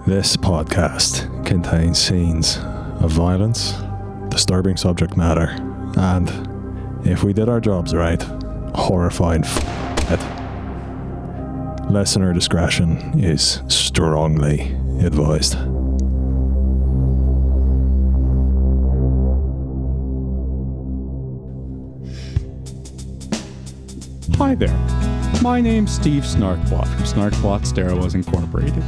This podcast contains scenes of violence, disturbing subject matter, and, if we did our jobs right, horrifying shit. Listener discretion is strongly advised. Hi there, my name's Steve Snarkblot from Snarkblot Stairwells Incorporated.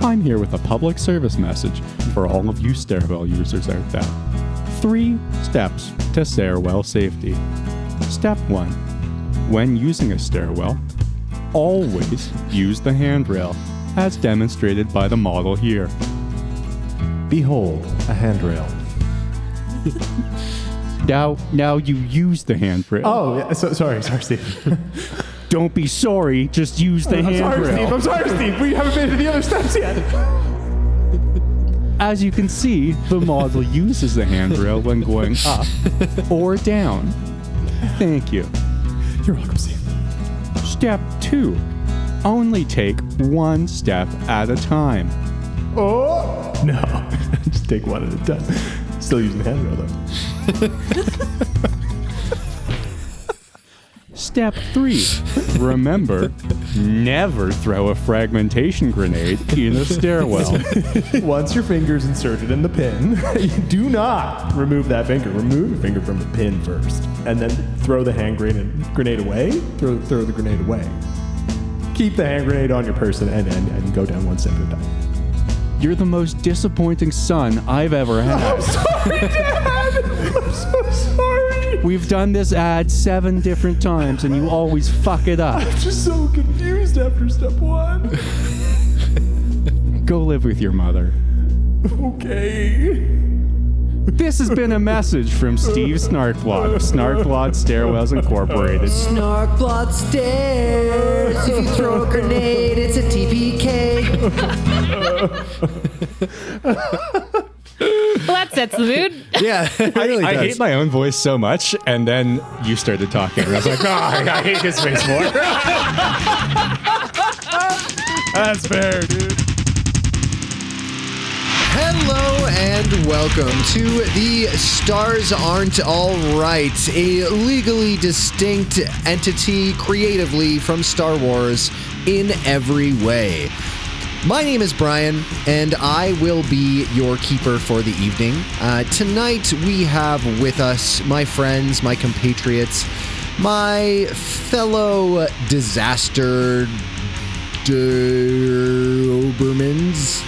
I'm here with a public service message for all of you stairwell users out there. 3 steps to stairwell safety. Step 1. When using a stairwell, always use the handrail, as demonstrated by the model here. Behold, a handrail. Now you use the handrail. Oh, yeah, sorry, Steve. Don't be sorry, just use the handrail. I'm sorry, Steve. We haven't made it to the other steps yet. As you can see, the model uses the handrail when going up or down. Thank you. You're welcome, Steve. Step 2. Only take 1 step at a time. Oh! No. Just take one at a time. Still using the handrail, though. Step 3. Remember, never throw a fragmentation grenade in a stairwell. Once your finger's inserted in the pin, you do not remove that finger. Remove your finger from the pin first. And then throw the hand grenade away. Throw the grenade away. Keep the hand grenade on your person and go down 1 step at a time. You're the most disappointing son I've ever had. I'm sorry, Dad! I'm so sorry! We've done this ad 7 different times and you always fuck it up. I'm just so confused after step 1. Go live with your mother. Okay. This has been a message from Steve Snarkblot of Snarkblot Stairwells Incorporated. Snarkblot stairs. If you throw a grenade, it's a TPK. Well, that sets the mood. Yeah, it really I does. hate my own voice so much, and then you started talking, and I was like, I hate his face more. That's fair, dude. Hello and welcome to the Stars Aren't All Right, a legally distinct entity creatively from Star Wars in every way. My name is Brian, and I will be your keeper for the evening. Tonight we have with us my friends, my compatriots, my fellow disaster Dobermans.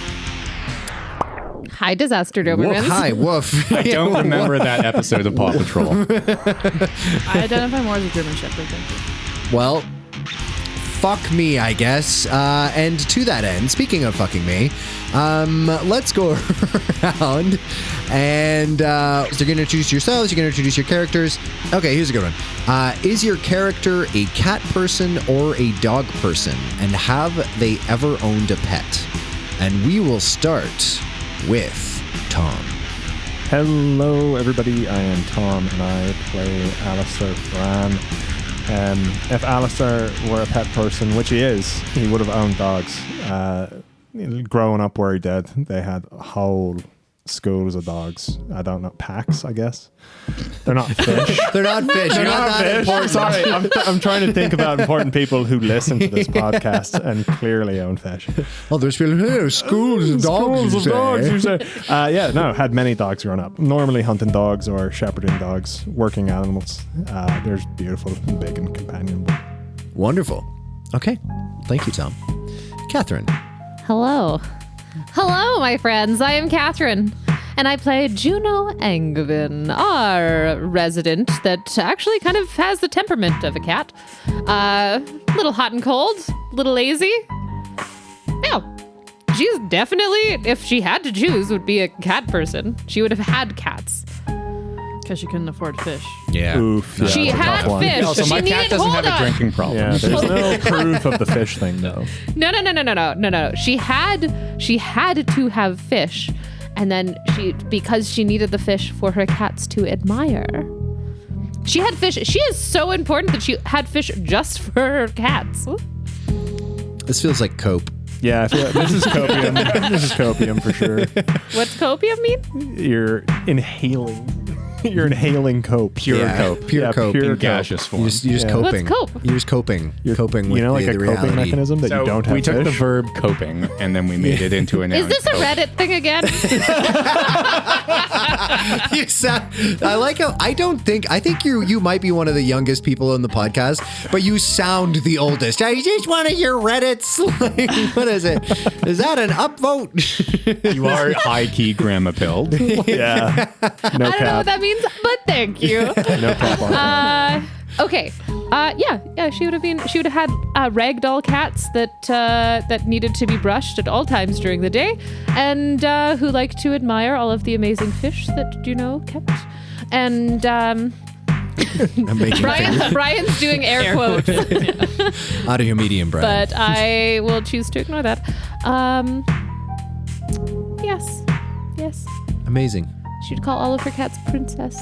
Hi, Disaster Dobermans. Hi, woof. I don't remember that episode of Paw Patrol. I identify more as a German Shepherd, thank you. Well, fuck me, I guess. And to that end, speaking of fucking me, let's go around and you're going to introduce yourselves, you're going to introduce your characters. Okay, here's a good one. Is your character a cat person or a dog person? And have they ever owned a pet? And we will start with Tom. Hello, everybody. I am Tom, and I play Alastar Bran. If Alastar were a pet person, which he is, he would have owned dogs. Growing up where he did, they had whole schools of dogs. I don't know, packs, I guess. They're not fish. They're not fish. They're You're not that fish. important. Sorry, I'm trying to think about important people who listen to this podcast and clearly own fish. Oh, there's people here. Schools of dogs. You say. Had many dogs growing up. Normally hunting dogs or shepherding dogs, working animals. They're beautiful and big and companionable. Wonderful. Okay. Thank you, Tom. Catherine. Hello. Hello, my friends. I am Catherine, and I play Juno Angvin, our resident that actually kind of has the temperament of a cat. Little hot and cold, little lazy. Yeah, she's definitely, if she had to choose, would be a cat person. She would have had cats. Because she couldn't afford fish. Yeah. Oof. Yeah, She that's a had tough one. fish. Also, She my cat needed- doesn't hold have a on. drinking problem. Yeah, there's no proof of the fish thing, though. No. She had to have fish, and then because she needed the fish for her cats to admire. She had fish. She is so important that she had fish just for her cats. This feels like cope. Yeah, I feel like this is copium. This is copium for sure. What's copium mean? You're inhaling. You're inhaling cope. Pure cope. Pure cope. In cope. gaseous form. You're just Yeah. coping. What's cope? You're just coping. Coping with like the a reality. coping mechanism that you don't have we took the fish? verb coping and then we made it into a noun. Is this a cope. Reddit thing again? You sound, I like how I think you might be one of the youngest people in the podcast, but you sound the oldest. I just want to hear Reddits. Like, what is it? Is that an upvote? You are high key grandma pilled. Yeah. No I don't know what cap. that means, but thank you. No cap on that. Okay. Yeah. She would have had ragdoll cats that needed to be brushed at all times during the day, and who like to admire all of the amazing fish that Juno kept. And I'm making Brian's doing air quotes, audio medium, Brian. but I will choose to ignore that. Yes. Amazing. She'd call all of her cats Princess.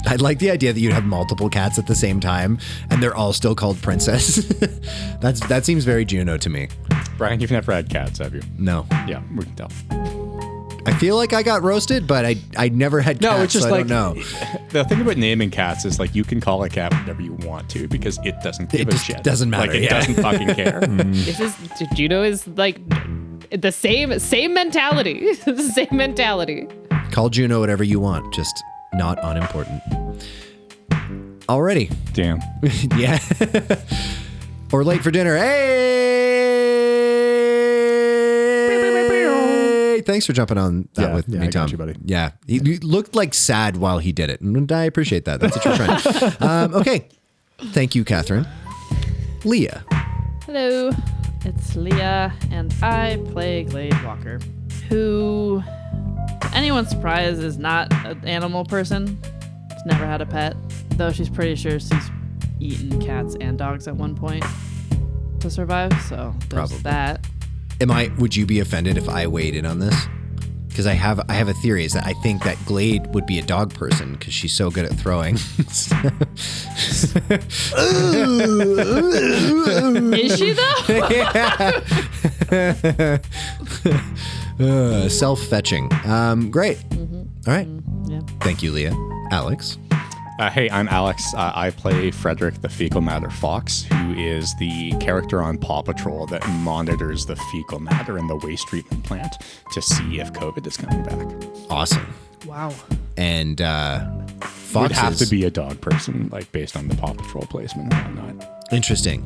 I like the idea that you'd have multiple cats at the same time, and they're all still called Princess. That seems very Juno to me. Brian, you've never had cats, have you? No, Yeah, we can tell. I feel like I got roasted, but I never had cats. No, it's just so I like don't know. the thing about naming cats is like you can call a cat whatever you want to because it doesn't give It a just shit. doesn't matter, Like it yeah. doesn't fucking care. This is Juno is like the same mentality. Same mentality. Call Juno whatever you want, just not unimportant. Alrighty. Damn. Yeah. Or late for dinner. Hey! Thanks for jumping on that with me, I got Tom. you, buddy. Yeah. He looked like sad while he did it. And I appreciate that. That's a true friend. Okay. Thank you, Catherine. Leah. Hello, it's Leah, and I play Glade Walker, who, to anyone's surprise, is not an animal person. She's never had a pet, though she's pretty sure she's eaten cats and dogs at one point to survive, so there's Probably. that. Would you be offended if I weighed in on this? Because I have a theory is that I think that Glade would be a dog person because she's so good at throwing. Is she, though? Self-fetching. Great. All right. Yeah. Thank you, Leah. Alex. Hey, I'm Alex. I play Frederick the Fecal Matter Fox, who is the character on Paw Patrol that monitors the fecal matter in the waste treatment plant to see if COVID is coming back. Awesome. Wow. And Would foxes. have to be a dog person, like based on the Paw Patrol placement and whatnot. Interesting.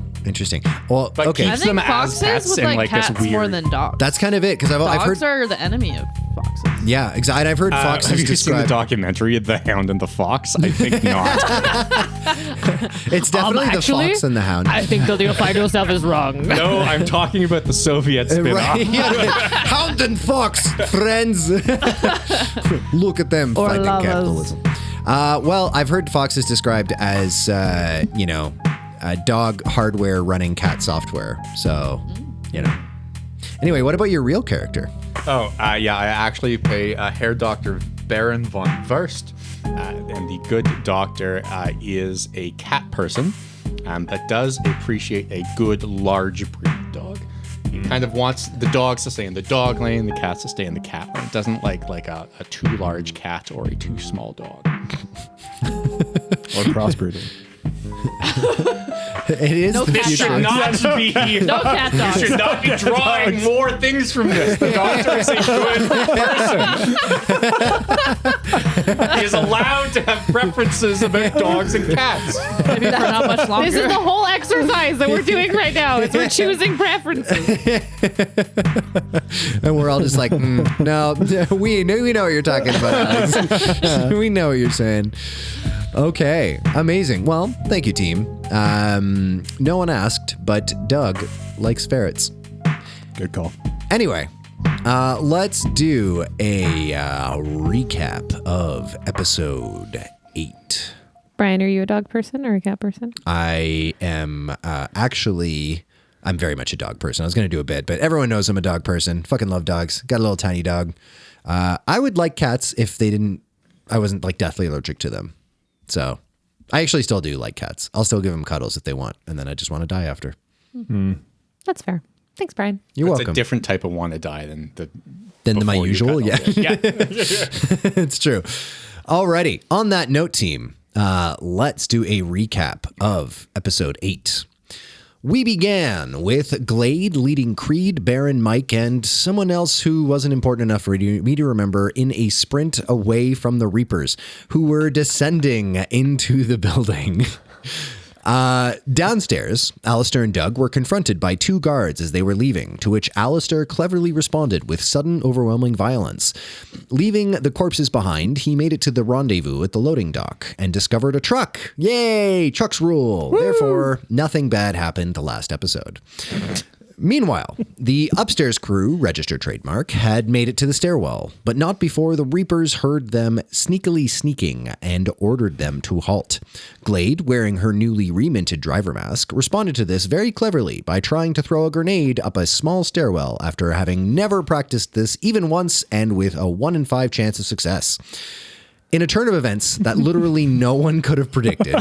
Well, But okay. I keeps think them as foxes pets would and, like this cats weird. more than dogs. That's kind of it because I've Dogs heard. are the enemy of foxes. Yeah, exactly. And I've heard foxes have you seen the described. documentary The Hound and the Fox? I think not. It's definitely actually, the fox and the hound. I think the Leofido stuff is wrong. No, I'm talking about the Soviet spin-off. Right? Yeah. Hound and fox, friends. Look at them Or fighting lovers. capitalism. Well, I've heard foxes described as, dog hardware running cat software. So, Anyway, what about your real character? Oh, yeah, I actually play Hair Doctor Barron von Wurst. And the good doctor is a cat person that does appreciate a good large breed dog. He kind of wants the dogs to stay in the dog lane, the cats to stay in the cat lane. Doesn't like a too large cat or a too small dog. Or crossbreeding. It is No the cat future. dogs. Not be. No cat dogs. You should not be drawing more things from this. The doctor is a good person. He is allowed to have preferences about dogs and cats. Maybe for not much longer. This is the whole exercise that we're doing right now. Is we're choosing preferences. And we're all just like, no, we know what you're talking about, Alex. We know what you're saying. Okay, amazing. Well, thank you, team. No one asked, but Doug likes ferrets. Good call. Anyway, let's do a recap of episode 8. Brian, are you a dog person or a cat person? I am I'm very much a dog person. I was going to do a bit, but everyone knows I'm a dog person. Fucking love dogs. Got a little tiny dog. I would like cats if I wasn't like deathly allergic to them. So I actually still do like cats. I'll still give them cuddles if they want. And then I just want to die after. That's fair. Thanks, Brian. You're It's welcome. a different type of want to die than the My before you usual, cut yeah. off. Yeah. It's true. Alrighty. On that note, team, let's do a recap of episode 8. We began with Glade leading Creed, Barron, Mike, and someone else who wasn't important enough for me to remember in a sprint away from the Reapers, who were descending into the building. Downstairs, Alastar and Doug were confronted by 2 guards as they were leaving, to which Alastar cleverly responded with sudden, overwhelming violence. Leaving the corpses behind, he made it to the rendezvous at the loading dock and discovered a truck. Yay! Trucks rule. Woo! Therefore, nothing bad happened the last episode. Meanwhile, the upstairs crew, registered trademark, had made it to the stairwell, but not before the Reapers heard them sneakily sneaking and ordered them to halt. Glade, wearing her newly reminted driver mask, responded to this very cleverly by trying to throw a grenade up a small stairwell after having never practiced this even once and with a 1 in 5 chance of success. In a turn of events that literally no one could have predicted.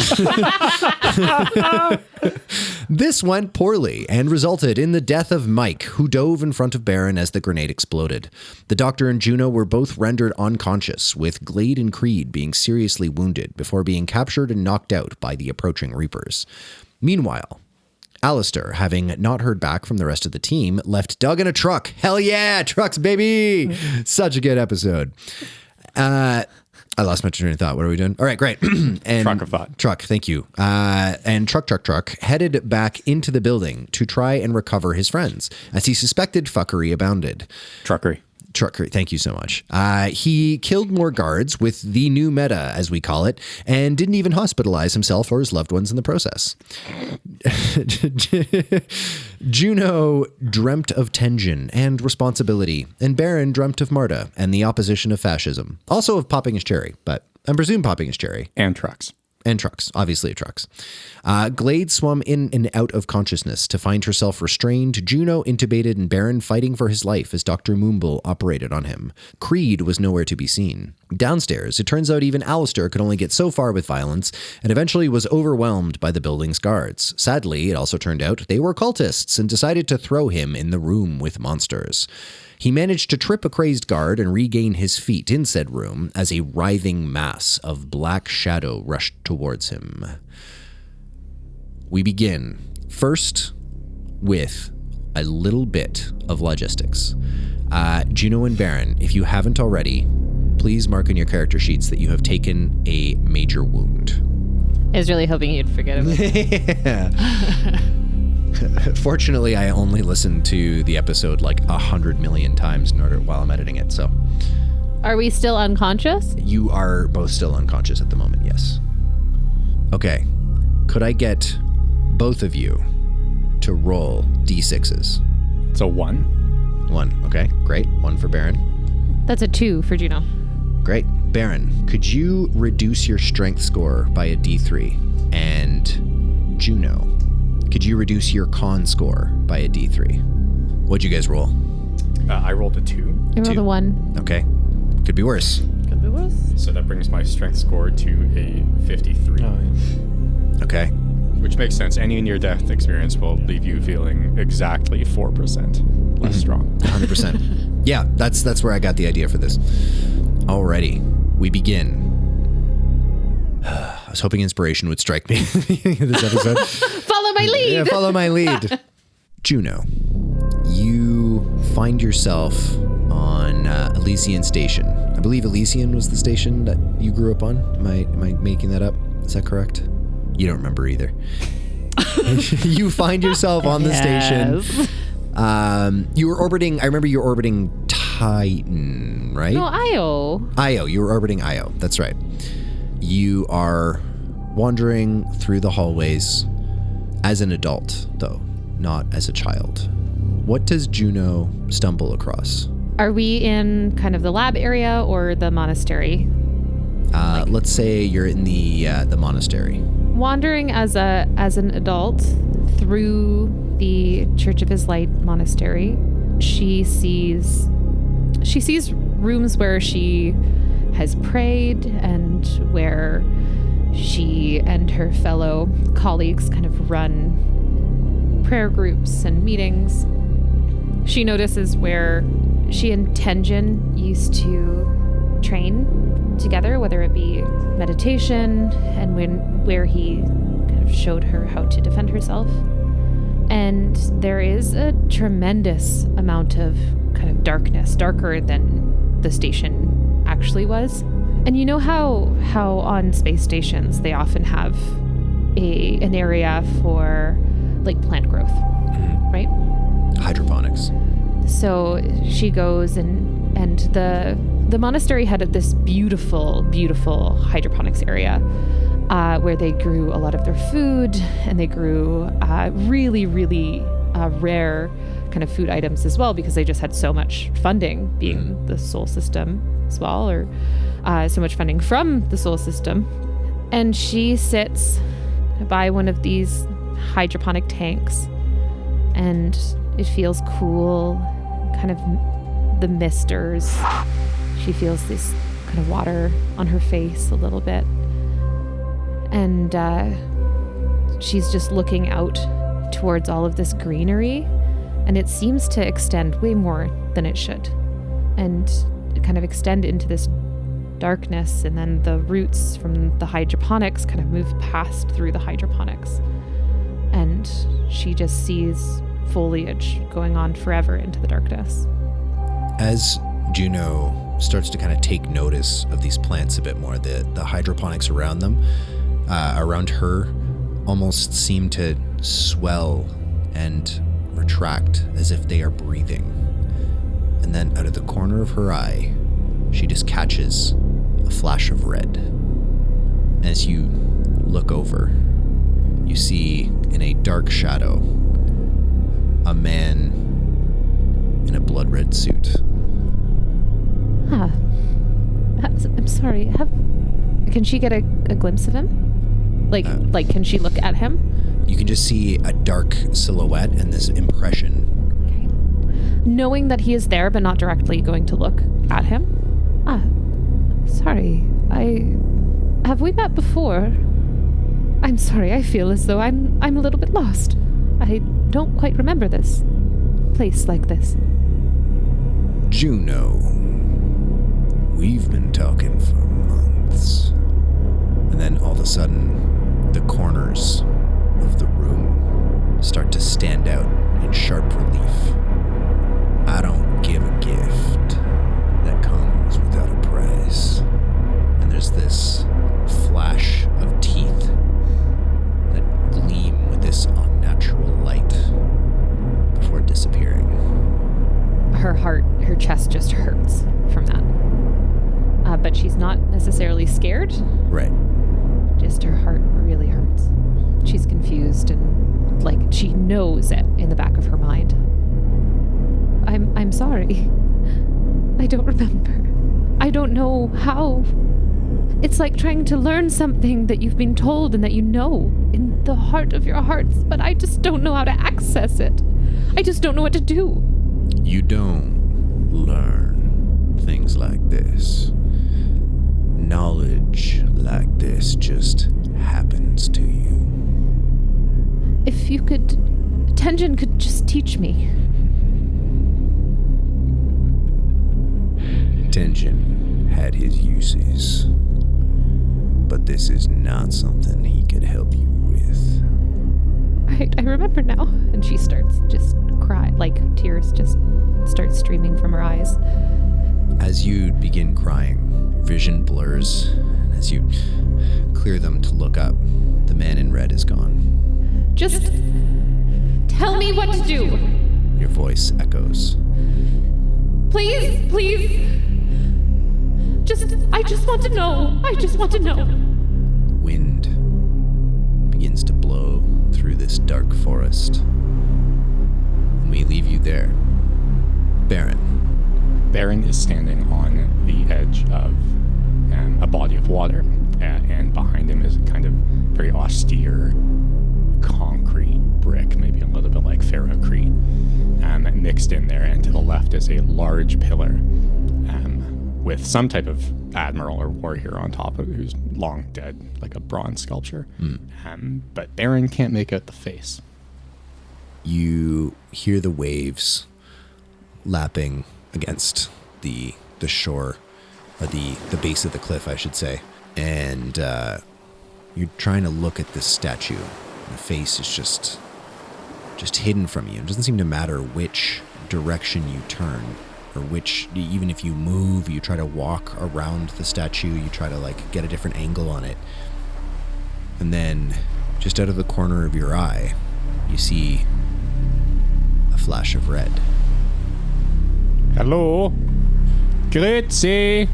This went poorly and resulted in the death of Mike, who dove in front of Barron as the grenade exploded. The Doctor and Juno were both rendered unconscious, with Glade and Creed being seriously wounded before being captured and knocked out by the approaching Reapers. Meanwhile, Alastar, having not heard back from the rest of the team, left Doug in a truck. Hell yeah, trucks, baby! Such a good episode. I lost my train of thought. What are we doing? All right, great. And Truck of thought. Truck, thank you. And Truck headed back into the building to try and recover his friends, as he suspected fuckery abounded. Truckery. Thank you so much. He killed more guards with the new meta, as we call it, and didn't even hospitalize himself or his loved ones in the process. Juno dreamt of Tenjin and responsibility, and Barron dreamt of Marta and the opposition of fascism. Also of popping his cherry, but I presume popping his cherry. And trucks. And trucks, obviously trucks. Glade swum in and out of consciousness to find herself restrained, Juno intubated, and Barron fighting for his life as Dr. Moonbull operated on him. Creed was nowhere to be seen. Downstairs, it turns out even Alastar could only get so far with violence and eventually was overwhelmed by the building's guards. Sadly, it also turned out they were cultists and decided to throw him in the room with monsters. He managed to trip a crazed guard and regain his feet in said room as a writhing mass of black shadow rushed towards him. We begin first with a little bit of logistics. Juno and Barron, if you haven't already, please mark on your character sheets that you have taken a major wound. I was really hoping you'd forget about it. Fortunately, I only listened to the episode like 100 million times while I'm editing it, so. Are we still unconscious? You are both still unconscious at the moment, yes. Okay. Could I get both of you to roll d6s? It's a 1. 1, okay, great. 1 for Barron. That's a 2 for Juno. Great. Barron, could you reduce your strength score by a d3? And Juno, could you reduce your con score by a d3? What'd you guys roll? I rolled a 2. I rolled a 1. Okay. Could be worse. Could be worse. So that brings my strength score to a 53. Okay. Which makes sense. Any near-death experience will leave you feeling exactly 4% less strong. 100%. Yeah, that's where I got the idea for this. Alrighty, we begin. I was hoping inspiration would strike me at the beginning of this episode. Follow my lead! Yeah, follow my lead. Juno, you find yourself on Elysian Station. I believe Elysian was the station that you grew up on. Am I making that up? Is that correct? You don't remember either. You find yourself on the station. You were orbiting, I remember you were orbiting Titan, right? No, Io. Io, you were orbiting Io, that's right. You are wandering through the hallways as an adult, though, not as a child. What does Juno stumble across? Are we in kind of the lab area or the monastery? Let's say you're in the monastery. Wandering as an adult through the Church of His Light monastery, she sees rooms where she has prayed and where she and her fellow colleagues kind of run prayer groups and meetings. She notices where she and Tenjin used to train together, whether it be meditation and where he kind of showed her how to defend herself. And there is a tremendous amount of kind of darkness, darker than the station actually was. And you know how on space stations they often have an area for like plant growth, right? Hydroponics. So she goes and the monastery had this beautiful, beautiful hydroponics area where they grew a lot of their food, and they grew really, really rare kind of food items as well, because they just had so much funding, being the solar system as well, or so much funding from the solar system. And she sits by one of these hydroponic tanks, and it feels cool, kind of the misters. She feels this kind of water on her face a little bit. And she's just looking out towards all of this greenery, and it seems to extend way more than it should, and kind of extend into this darkness, and then the roots from the hydroponics kind of move past through the hydroponics, and she just sees foliage going on forever into the darkness. As Juno starts to kind of take notice of these plants a bit more, the hydroponics around them, around her, almost seem to swell and retract as if they are breathing. And then out of the corner of her eye, she just catches a flash of red. As you look over, you see in a dark shadow a man in a blood red suit. I'm sorry. Can she get a glimpse of him? Like, can she look at him? You can just see a dark silhouette and this impression. Okay. Knowing that he is there, but not directly going to look at him. Sorry. Have we met before? I'm sorry. I feel as though I'm a little bit lost. I don't quite remember this place like this. Juno, we've been talking for months. And then all of a sudden, the corners of the room start to stand out in sharp relief. I don't give a gift that comes without a price. And there's this flash of teeth that gleam with this unnatural light before disappearing. Her chest just hurts from that. But she's not necessarily scared. Right. Just her heart really hurts. She's confused, and like she knows it in the back of her mind. I'm sorry. I don't remember. I don't know how. It's like trying to learn something that you've been told and that you know in the heart of your hearts, but I just don't know how to access it. I just don't know what to do. You don't learn things like this. Knowledge like this just happens to you. If you could... Tenjin could just teach me. Tenjin had his uses, but this is not something he could help you with. Right, I remember now. And she starts just cry, like tears just start streaming from her eyes. As you begin crying, vision blurs, and as you clear them to look up, the man in red is gone. Just tell me what to do. Your voice echoes. Please, please. I just want to know. I just want to know. Wind begins to blow through this dark forest. And we leave you there. Barron. Barron is standing on the edge of a body of water, and behind him is a kind of very austere concrete brick, maybe a little bit like ferrocrete, mixed in there. And to the left is a large pillar with some type of admiral or war hero on top of it who's long dead, like a bronze sculpture. But Barron can't make out the face. You hear the waves lapping against the shore, or the base of the cliff, I should say. And you're trying to look at this statue. And the face is just hidden from you. It doesn't seem to matter which direction you turn, or which, even if you move, you try to walk around the statue, you try to like get a different angle on it. And then just out of the corner of your eye, you see a flash of red. Hello? Grüezi.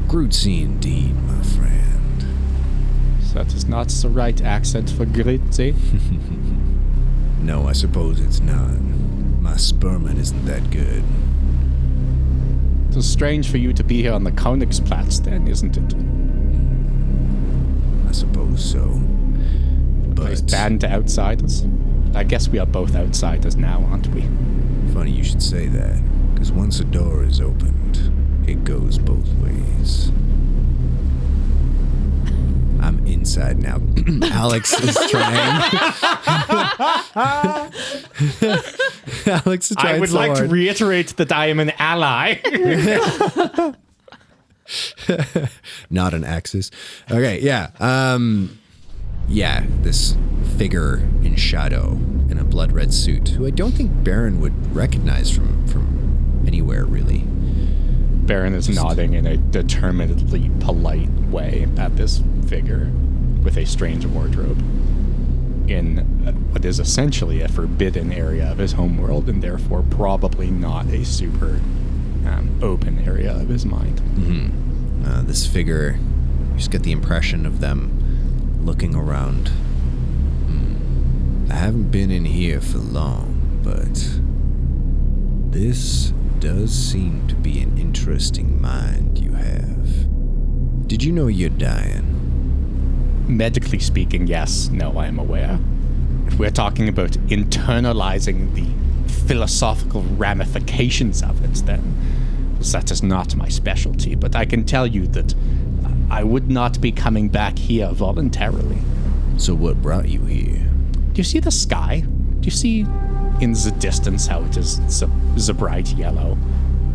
Grüezi indeed, my friend. That is not the right accent for grüezi. No, I suppose it's not. My Sperman isn't that good. It's strange for you to be here on the Königsplatz then, isn't it? I suppose so. Place But banned to outsiders. I guess we are both outsiders now, aren't we? funny you should say that, because once a door is opened, it goes both ways. I'm inside now. Alex is trying. Alex is trying I would so like to hard. reiterate that I am an ally. Not an axis. Okay, yeah. Yeah, this figure in shadow in a blood red suit, who I don't think Barron would recognize from anywhere, really. Barron is nodding in a determinedly polite way at this figure with a strange wardrobe in what is essentially a forbidden area of his homeworld, and therefore probably not a super open area of his mind. Mm-hmm. This figure, you just get the impression of them looking around. I haven't been in here for long, but this does seem to be an interesting mind you have. Did you know you're dying? Medically speaking, yes. No, I am aware. If we're talking about internalizing the philosophical ramifications of it, then that is not my specialty. But I can tell you that I would not be coming back here voluntarily. So what brought you here? Do you see the sky? Do you see in the distance how it is the bright yellow,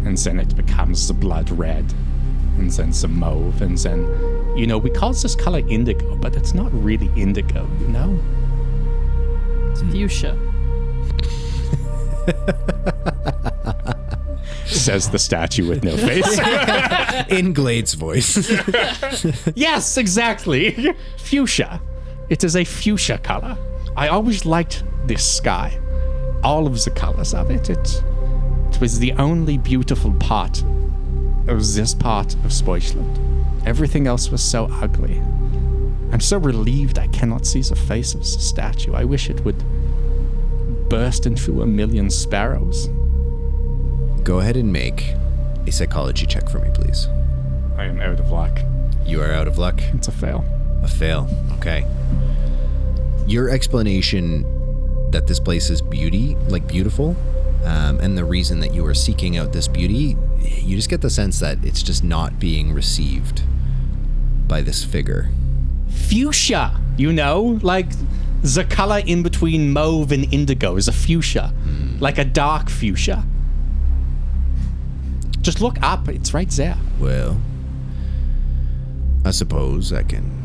and then it becomes the blood red, and then the mauve, and then, you know, we call this color indigo, but it's not really indigo, you know? It's fuchsia. Says the statue with no face. In Glade's voice. Yes, exactly. Fuchsia. It is a fuchsia color. I always liked this sky. All of the colors of it. It was the only beautiful part of this part of Spoichland. Everything else was so ugly. I'm so relieved I cannot see the face of the statue. I wish it would burst into a million sparrows. Go ahead and make a psychology check for me, please. I am out of luck. You are out of luck. It's a fail. A fail. Okay. Your explanation that this place is beautiful, and the reason that you are seeking out this beauty, you just get the sense that it's just not being received by this figure. Fuchsia, you know? Like, the color in between mauve and indigo is a fuchsia. Like a dark fuchsia. Just look up, it's right there. Well, I suppose I can...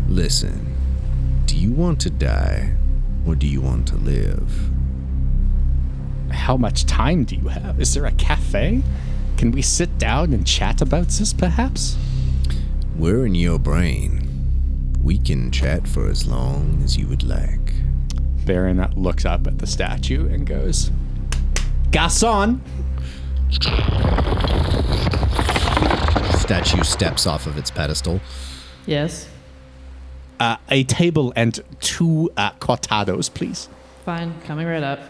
Listen, do you want to die, or do you want to live? How much time do you have? Is there a cafe? Can we sit down and chat about this, perhaps? We're in your brain. We can chat for as long as you would like. Barron looks up at the statue and goes, Garçon! Statue steps off of its pedestal. Yes. A table and 2 cortados, please. Fine. Coming right up.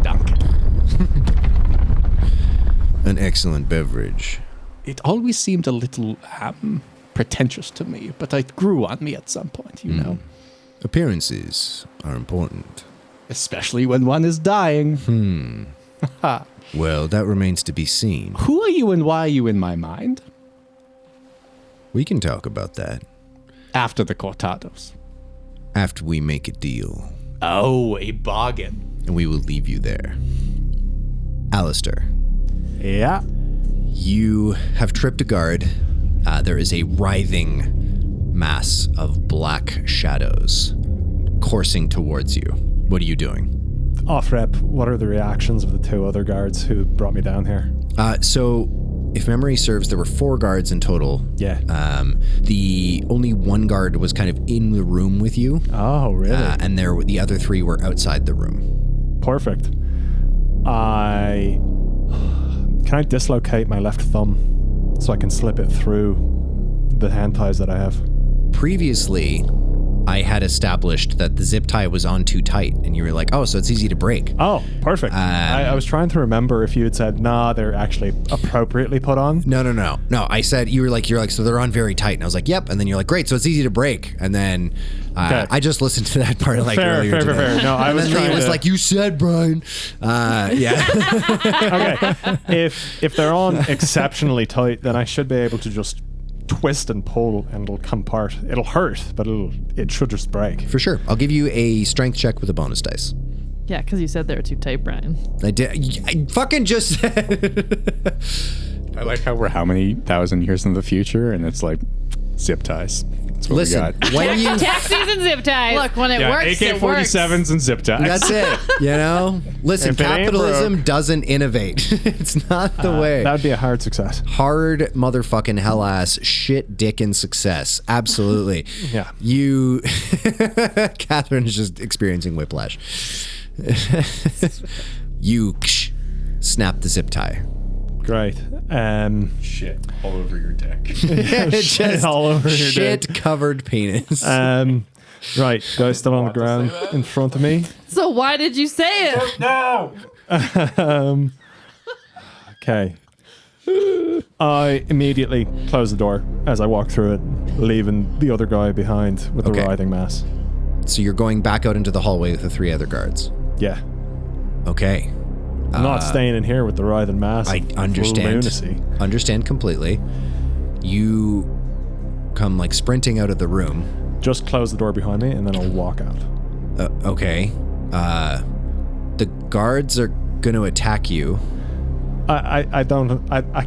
Dunk. An excellent beverage. It always seemed a little pretentious to me, but it grew on me at some point, you know. Appearances are important. Especially when one is dying. Well, that remains to be seen. Who are you and why are you in my mind? We can talk about that After the cortados. after we make a deal. Oh, a bargain. And we will leave you there. Alastar, Yeah. you have tripped a guard. There is a writhing mass of black shadows coursing towards you. What are you doing? Off rep, what are the reactions of the 2 other guards who brought me down here? So, if memory serves, there were 4 guards in total. Yeah. The only 1 guard was kind of in the room with you, Oh, really? and the other 3 were outside the room. Perfect. Can I dislocate my left thumb so I can slip it through the hand ties that I have? Previously, I had established that the zip tie was on too tight, and you were like, oh, so it's easy to break. Oh, perfect. I was trying to remember if you had said, nah, they're actually appropriately put on. No. I said, you're like, so they're on very tight. And I was like, yep. And then you're like, great, so it's easy to break. And then Okay. I just listened to that part like earlier today. Fair. No, I was And then trying it was to... like, you said, Brian. Yeah. Okay. If they're on exceptionally tight, then I should be able to just twist and pull and it'll come apart. It'll hurt, but it should just break. For sure. I'll give you a strength check with a bonus dice. Yeah, because you said they were too tight, Brian. I fucking just said. I like how we're how many thousand years in the future, and it's like zip ties. That's what Listen, we got. when you. Taxis and zip ties. Look, when it works, it works. AK-47s and zip ties. That's it. You know? Listen, If it ain't capitalism broke. doesn't innovate. It's not the way. That would be a hard success. Hard motherfucking hell ass shit dickin' success. Absolutely. Yeah. You. Catherine is just experiencing whiplash. You snap the zip tie. Great. Shit all over your deck. Just all over your shit covered penis. Right, guy still on the ground in front of me. So why did you say it? No! Okay. I immediately close the door as I walk through it, leaving the other guy behind with the Okay. writhing mass. So you're going back out into the hallway with the 3 other guards. Yeah. Okay. I'm not staying in here with the writhing mass. I of understand. lunacy. Understand completely. You come like sprinting out of the room. Just close the door behind me and then I'll walk out. Okay. The guards are going to attack you. I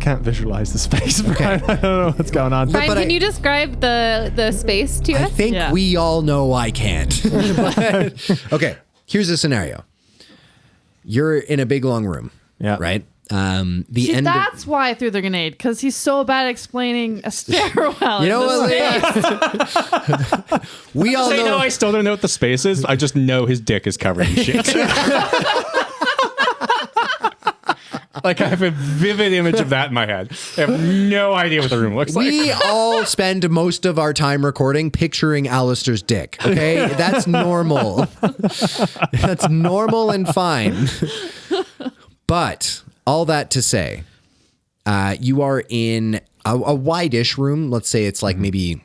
can't visualize the space. Brian. I don't know what's going on. Brian, but can I- you describe the space to I us? think Yeah. we all know I can't. But- okay, here's a scenario. You're in a big long room. Yeah. Right? The end of, That's why I threw the grenade, because he's so bad at explaining a stairwell. you know in what? the space. We all I know know. I still don't know what the space is. I just know his dick is covered in shit. Like, I have a vivid image of that in my head. I have no idea what the room looks like. We all spend most of our time recording picturing Alastar's dick. Okay, that's normal. That's normal and fine. But all that to say, you are in a wide-ish room. Let's say it's like maybe.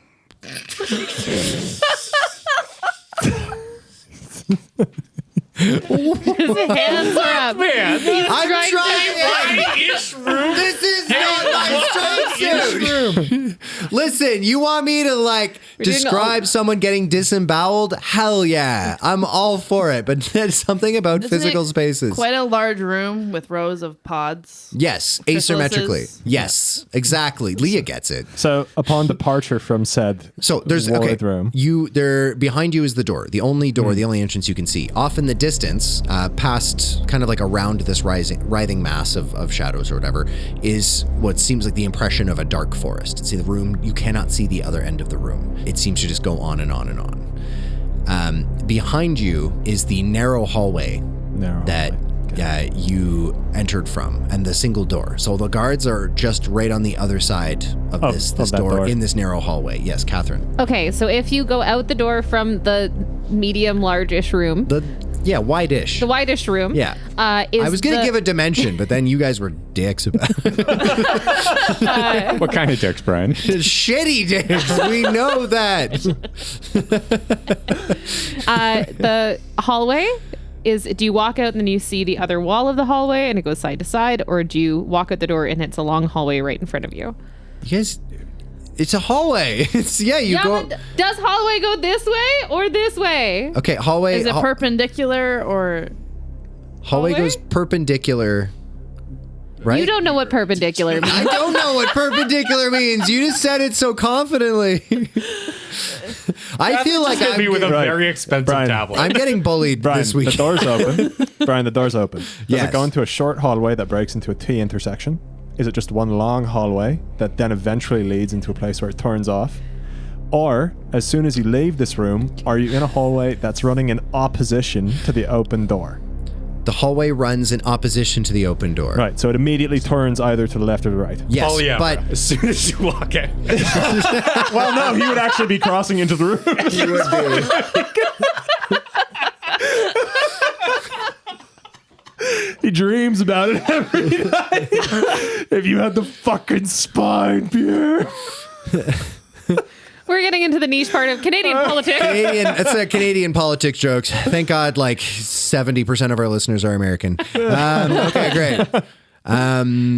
His hands are up. Man, I'm trying. ish room. This is not my strong suit. Listen, you want me to like doing describe someone getting disemboweled? Hell yeah, I'm all for it. But there's something about Isn't physical it spaces. Quite a large room with rows of pods. Yes, Chrysalises. asymmetrically. Yes, exactly. Leah gets it. So upon departure from said So there's okay. ward room. There behind you is the door, the only door, the only entrance you can see. Off in the distance, past kind of like around this writhing mass of shadows or whatever, is what seems like the impression of a dark forest. See the room, you cannot see the other end of the room. It seems to just go on and on and on. Behind you is the narrow hallway that you entered from, and the single door. So the guards are just right on the other side of this that door door. in this narrow hallway. Yes, Catherine. Okay, so if you go out the door from the medium large-ish room, Wide-ish. the widest room, Yeah. is I was going to give a dimension, but then you guys were dicks about it. What kind of dicks, Brian? Shitty dicks. We know that. the hallway is. Do you walk out and then you see the other wall of the hallway and it goes side to side, or do you walk out the door and it's a long hallway right in front of you? You guys, It's a hallway. It's you go. But does hallway go this way or this way? Okay, hallway. Is it perpendicular or? Hallway goes perpendicular. Right? You don't know what perpendicular means. I don't know what perpendicular means. You just said it so confidently. I feel like Hit me with a Right. very expensive Brian, tablet. I'm getting bullied Brian, this week. the door's open. Brian, the door's open. Does Yes. it go into a short hallway that breaks into a T intersection? Is it just one long hallway that then eventually leads into a place where it turns off? Or, as soon as you leave this room, are you in a hallway that's running in opposition to the open door? The hallway runs in opposition to the open door. Right, so it immediately turns either to the left or the right. Yes, but as soon as you walk in. Well, no, he would actually be crossing into the room. you would be. He dreams about it every night. If you had the fucking spine, Pierre. We're getting into the niche part of Canadian politics. That's a Canadian politics jokes. Thank God, like 70% of our listeners are American. Okay, great.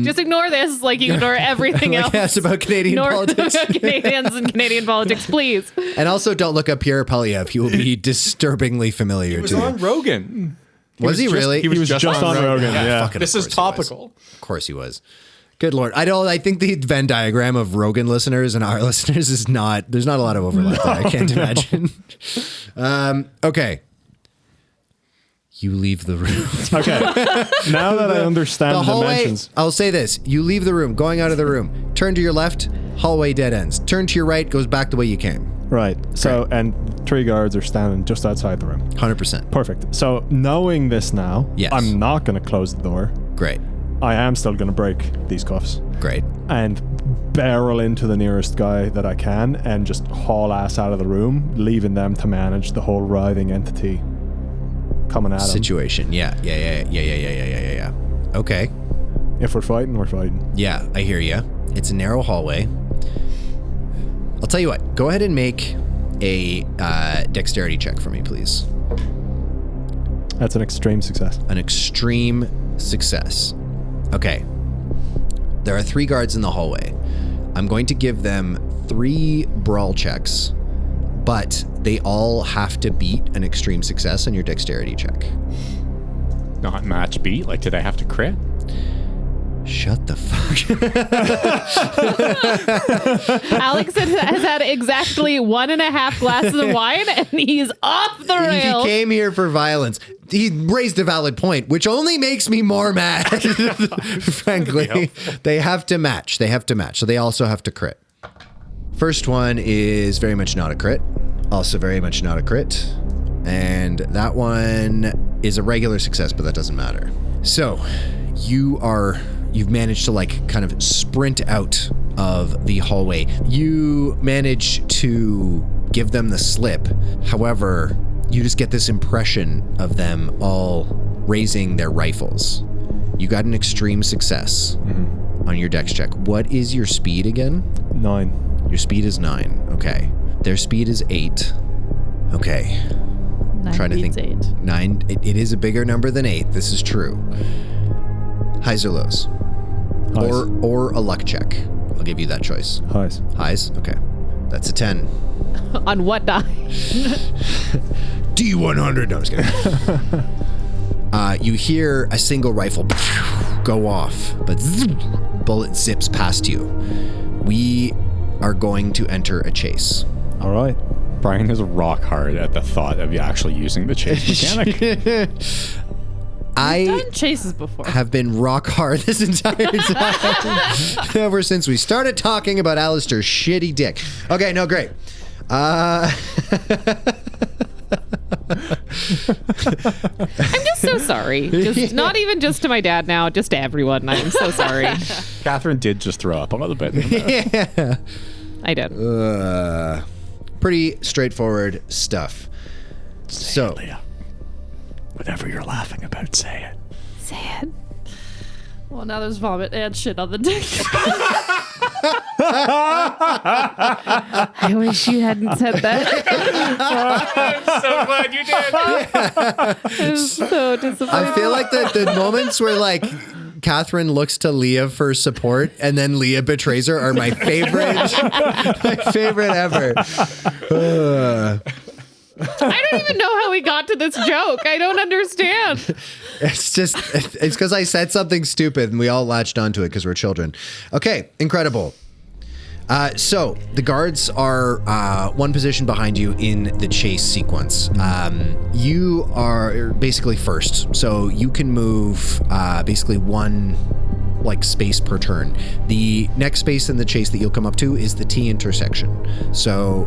Just ignore this like you ignore everything else. Yes, about Canadian Ignore politics. about Canadians and Canadian politics, please. And also, don't look up Pierre Polyev. He will be disturbingly familiar He was to you. on Rogan. Was he really? He was just on Rogan. yeah. Fucking This of is course he was. topical. Of course he was. Good Lord. I think the Venn diagram of Rogan listeners and our listeners is not, there's not a lot of overlap there. I can't imagine. Okay. You leave the room. Okay, now that I understand The the hallway, dimensions. I'll say this. You leave the room, going out of the room. Turn to your left, hallway dead ends. Turn to your right, goes back the way you came. Right, so, and 3 guards are standing just outside the room. 100%. Perfect. So, knowing this now, Yes. I'm not going to close the door. Great. I am still going to break these cuffs Great. and barrel into the nearest guy that I can and just haul ass out of the room, leaving them to manage the whole writhing entity coming at them. Situation. Yeah. Okay. If we're fighting, we're fighting. Yeah, I hear you. It's a narrow hallway. I'll tell you what. Go ahead and make a dexterity check for me, please. That's an extreme success. An extreme success. Okay. There are 3 guards in the hallway. I'm going to give them 3 brawl checks, but they all have to beat an extreme success on your dexterity check. Not match beat. Like, did I have to crit? Shut the fuck. Alex has had exactly 1.5 glasses of wine and he's off the rails. He came here for violence. He raised a valid point, which only makes me more mad. Frankly, they have to match. So they also have to crit. First one is very much not a crit. Also very much not a crit. And that one is a regular success, but that doesn't matter. So you've managed to like kind of sprint out of the hallway. You manage to give them the slip. However, you just get this impression of them all raising their rifles. You got an extreme success on your dex check. What is your speed again? 9. Your speed is 9. Okay. Their speed is 8. Okay. 9 Trying to beats think. 8. 9. It is a bigger number than 8. This is true. Highs or lows? Highs. Or a luck check. I'll give you that choice. Highs. Highs? Okay. That's a 10. On what die? D100. No, I'm just kidding. You hear a single rifle go off, but bullet zips past you. We are going to enter a chase. All right. Brian is rock hard at the thought of you actually using the chase mechanic. I Done chases before. have been rock hard this entire time. Ever since we started talking about Alastar's shitty dick. Okay, no, great. I'm just so sorry. Just not even just to my dad now, just to everyone. I'm so sorry. Catherine did just throw up a little bit. Yeah. I did. Pretty straightforward stuff. So, Whatever you're laughing about, say it. Say it. Well, now there's vomit and shit on the dick. I wish you hadn't said that. I'm so glad you did. I'm so disappointed. I feel like the moments where like Catherine looks to Leah for support, and then Leah betrays her are my favorite, my favorite ever. I don't even know how we got to this joke. I don't understand. It's because I said something stupid and we all latched onto it because we're children. Okay, incredible. So the guards are one position behind you in the chase sequence. You are basically first, so you can move basically one like space per turn. The next space in the chase that you'll come up to is the T intersection. So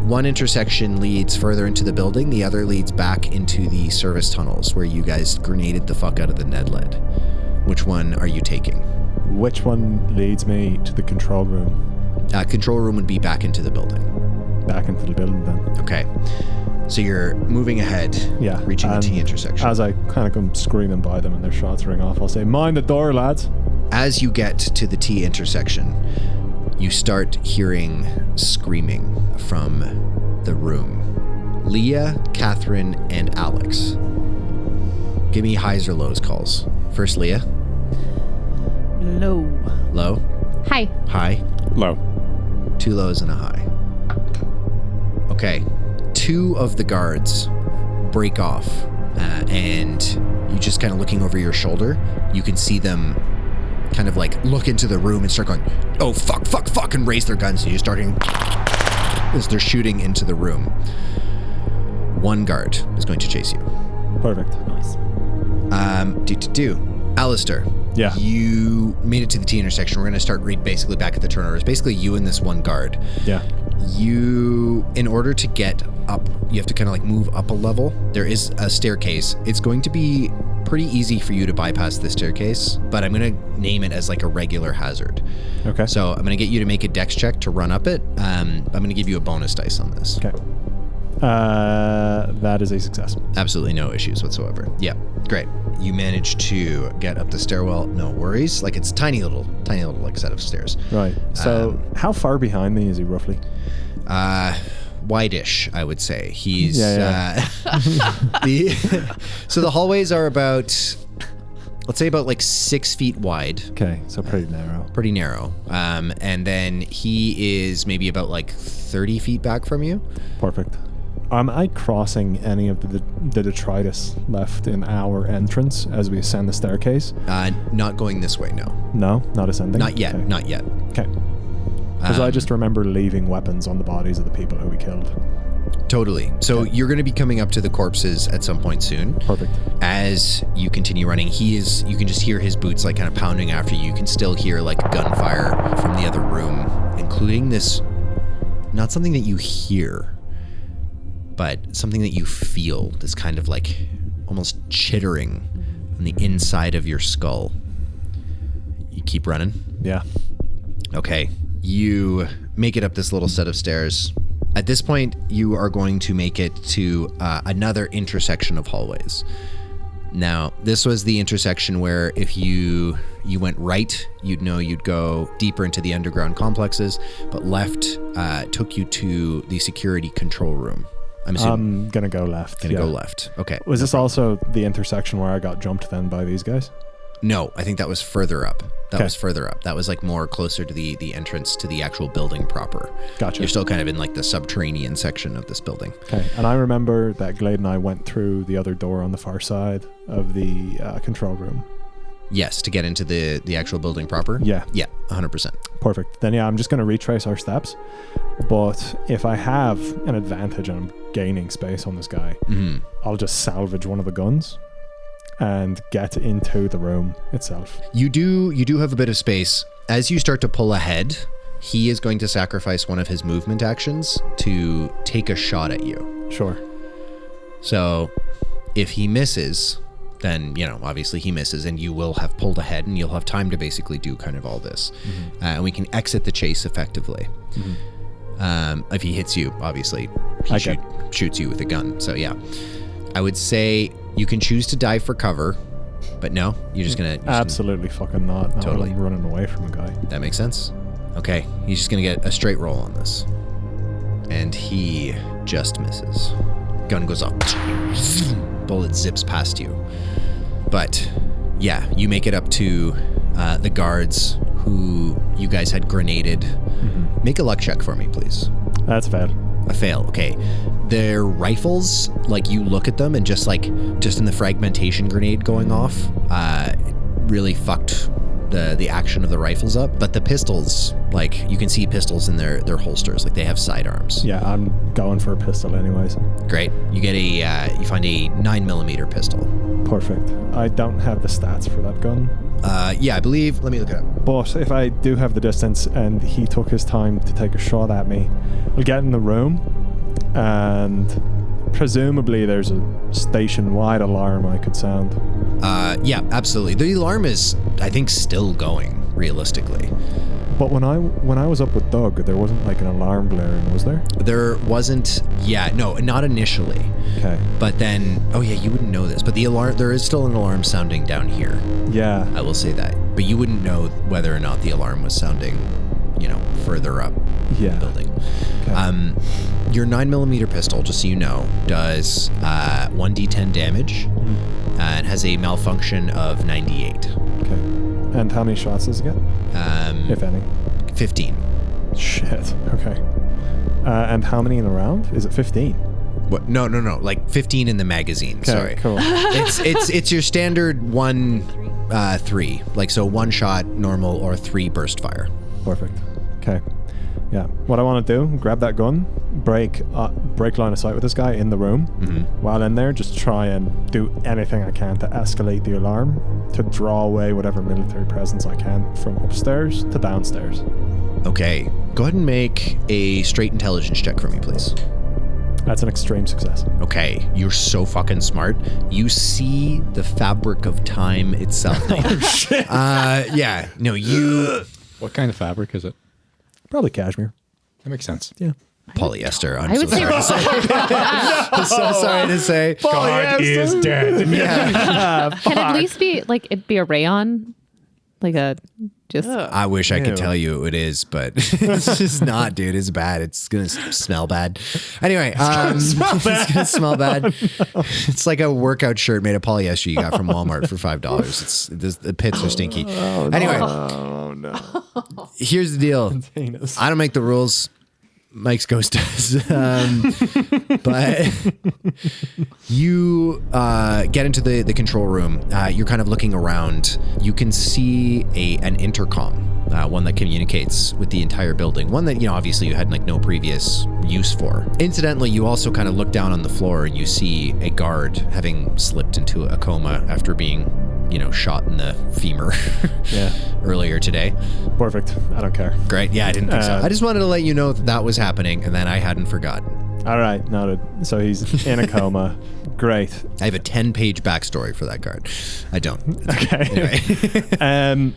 one intersection leads further into the building, the other leads back into the service tunnels where you guys grenaded the fuck out of the Ned lead. Which one are you taking? Which one leads me to the control room? Control room would be back into the building. Back into the building then. Okay. So you're moving ahead, Yeah. reaching the and T intersection. As I kind of come screaming by them and their shots ring off, I'll say, "Mind the door, lads." As you get to the T intersection, you start hearing screaming from the room. Leah, Catherine, and Alex. Give me highs or lows calls. First, Leah. Low. Low. Hi. High. Low. 2 lows and a high. Okay. 2 of the guards break off, and you just kind of looking over your shoulder, you can see them kind of like look into the room and start going, "Oh, fuck, fuck, fuck," and raise their guns. And you're starting as they're shooting into the room. 1 guard is going to chase you. Perfect. Nice. Alastar. Yeah. You made it to the T intersection. We're going to start basically back at the turnover. It's basically you and this 1 guard. Yeah. You, in order to get up, you have to kind of like move up a level. There is a staircase. It's going to be pretty easy for you to bypass this staircase, but I'm going to name it as like a regular hazard. Okay. So I'm going to get you to make a dex check to run up it. I'm going to give you a bonus dice on this. Okay. That is a success. Absolutely no issues whatsoever. Yeah, great. You managed to get up the stairwell, no worries. Like it's tiny little like set of stairs. Right. So how far behind me is he roughly? Wide-ish, I would say. He's Yeah. so the hallways are about, let's say about like 6 feet wide. Okay, so pretty narrow. Pretty narrow. And then he is maybe about like 30 feet back from you. Perfect. Am I crossing any of the detritus left in our entrance as we ascend the staircase? Not going this way, no. No, not ascending? Not yet, Okay. not yet. Okay. Because I just remember leaving weapons on the bodies of the people who we killed. Totally. So you're going to be coming up to the corpses at some point soon. Perfect. As you continue running, you can just hear his boots like kind of pounding after you. You can still hear like gunfire from the other room, including this, not something that you hear, but something that you feel, this kind of like almost chittering on the inside of your skull. You keep running. Yeah. Okay. You make it up this little set of stairs. At this point, you are going to make it to another intersection of hallways. Now, this was the intersection where if you went right, you'd know you'd go deeper into the underground complexes, but left took you to the security control room. I'm going to go left. Gonna go left. Okay. Was this also the intersection where I got jumped then by these guys? No, I think that was further up. That Okay. was further up. That was like more closer to the entrance to the actual building proper. Gotcha. You're still kind of in like the subterranean section of this building. Okay. And I remember that Glade and I went through the other door on the far side of the control room. Yes, to get into the actual building proper. Yeah. Yeah, 100%. Perfect. Then, yeah, I'm just going to retrace our steps. But if I have an advantage and I'm gaining space on this guy, I'll just salvage one of the guns and get into the room itself. You do have a bit of space. As you start to pull ahead, he is going to sacrifice one of his movement actions to take a shot at you. Sure. So if he misses, then, obviously he misses and you will have pulled ahead and you'll have time to basically do kind of all this. And we can exit the chase effectively. If he hits you, obviously, he shoots you with a gun. So yeah, I would say you can choose to dive for cover, but no, you're just going to... Absolutely fucking not. No, Totally. I'm running away from a guy. That makes sense. Okay, he's just going to get a straight roll on this. And he just misses. Gun goes off. Bullet zips past you. But you make it up to the guards who you guys had grenaded. Make a luck check for me, please. That's fair. A fail, okay. Their rifles, like you look at them and just in the fragmentation grenade going off, really fucked the action of the rifles up. But the pistols, like you can see pistols in their holsters, like they have sidearms. Yeah, I'm going for a pistol anyways. Great. You get you find a 9mm pistol. Perfect. I don't have the stats for that gun. Yeah, I believe, let me look it up. But if I do have the distance and he took his time to take a shot at me, I'll get in the room and presumably there's a station-wide alarm I could sound. Yeah, absolutely. The alarm is, I think, still going, realistically. But when I was up with Doug, there wasn't like an alarm blaring, was there? There wasn't, no, not initially. Okay. But then, oh yeah, you wouldn't know this, but the alarm, there is still an alarm sounding down here. Yeah. I will say that. But you wouldn't know whether or not the alarm was sounding, further up the building. Okay. Your 9mm pistol, just so you know, does 1d10 damage and has a malfunction of 98. Okay. And how many shots does it get? If any? 15. Shit. Okay. And how many in a round? Is it 15? What? No. Like 15 in the magazine. Okay, Sorry. cool. It's your standard 3. Like, so 1 shot normal or 3 burst fire. Perfect. Okay. Yeah. What I want to do, grab that gun, break line of sight with this guy in the room. While in there, just try and do anything I can to escalate the alarm, to draw away whatever military presence I can from upstairs to downstairs. Okay. Go ahead and make a straight intelligence check for me, please. That's an extreme success. Okay, you're so fucking smart. You see the fabric of time itself. Oh, shit. Yeah. No, you... What kind of fabric is it? Probably cashmere. That makes sense. Yeah. Polyester. I would say I'm so sorry to say. God is dead. Yeah. can at least be like it'd be a rayon, like a just. I wish I could tell you it is, but it's just not, dude. It's bad. It's gonna smell bad. Anyway, it's gonna smell bad. It's like a workout shirt made of polyester you got from Walmart for $5. The pits are stinky. Anyway, Oh no. here's the deal. I don't make the rules. Mike's ghost does. But you get into the control room. You're kind of looking around. You can see an intercom, one that communicates with the entire building. One that, obviously you had like no previous use for. Incidentally, you also kind of look down on the floor and you see a guard having slipped into a coma after being, shot in the femur earlier today. Perfect. I don't care. Great. Yeah, I didn't think so. I just wanted to let you know that was happening, and then I hadn't forgotten. All right. Noted. So he's in a coma. Great. I have a 10-page backstory for that guard. I don't. Okay. Anyway.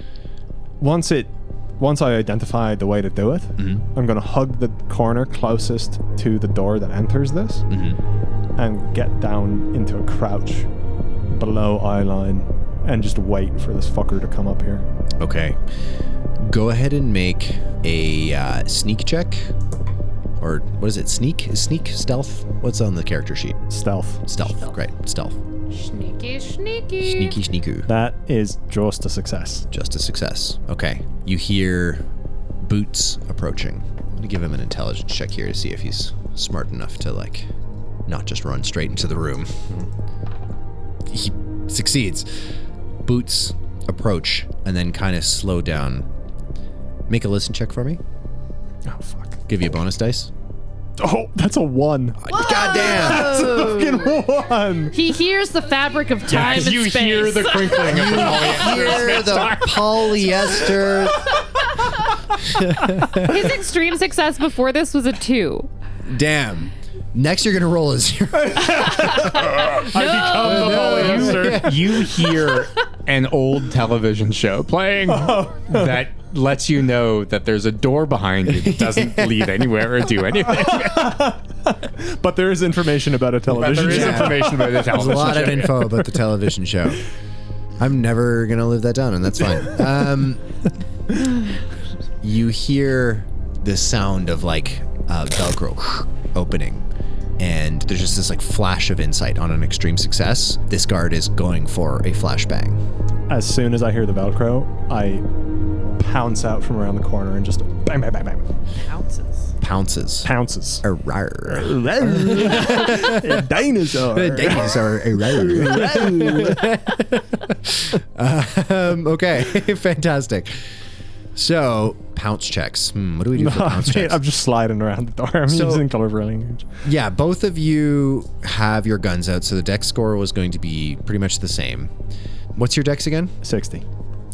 Once I identify the way to do it, I'm going to hug the corner closest to the door that enters this and get down into a crouch below eye line and just wait for this fucker to come up here. Okay. Go ahead and make a sneak check. Or what is it? Sneak? Is sneak stealth? What's on the character sheet? Stealth. Stealth. Great. Stealth. Sneaky. Sneaky, sneaku. That is just a success. Just a success. Okay. You hear boots approaching. I'm going to give him an intelligence check here to see if he's smart enough to, not just run straight into the room. He succeeds. Boots approach and then kind of slow down. Make a listen check for me. Oh, fuck. Give you a bonus dice. Oh, that's a 1. God damn. That's a fucking 1. He hears the fabric of time and you space. hear the crinkling of the Hear the polyester. His extreme success before this was a 2. Damn. Next, you're going to roll a 0. You hear an old television show playing that lets you know that there's a door behind you that doesn't lead anywhere or do anything. But there is information about a television There is show. information about the There's a television lot show. of info about the television show. I'm never going to live that down, and that's fine. You hear the sound of Velcro opening. And there's just this flash of insight on an extreme success. This guard is going for a flashbang. as soon as I hear the Velcro, I pounce out from around the corner and just bang, bang, bang, bang. Pounces. Dinosaur. Okay, fantastic. So, pounce checks. What do we do for pounce checks? I'm just sliding around the door. I'm using color language. Yeah, both of you have your guns out, so the dex score was going to be pretty much the same. What's your dex again? 60.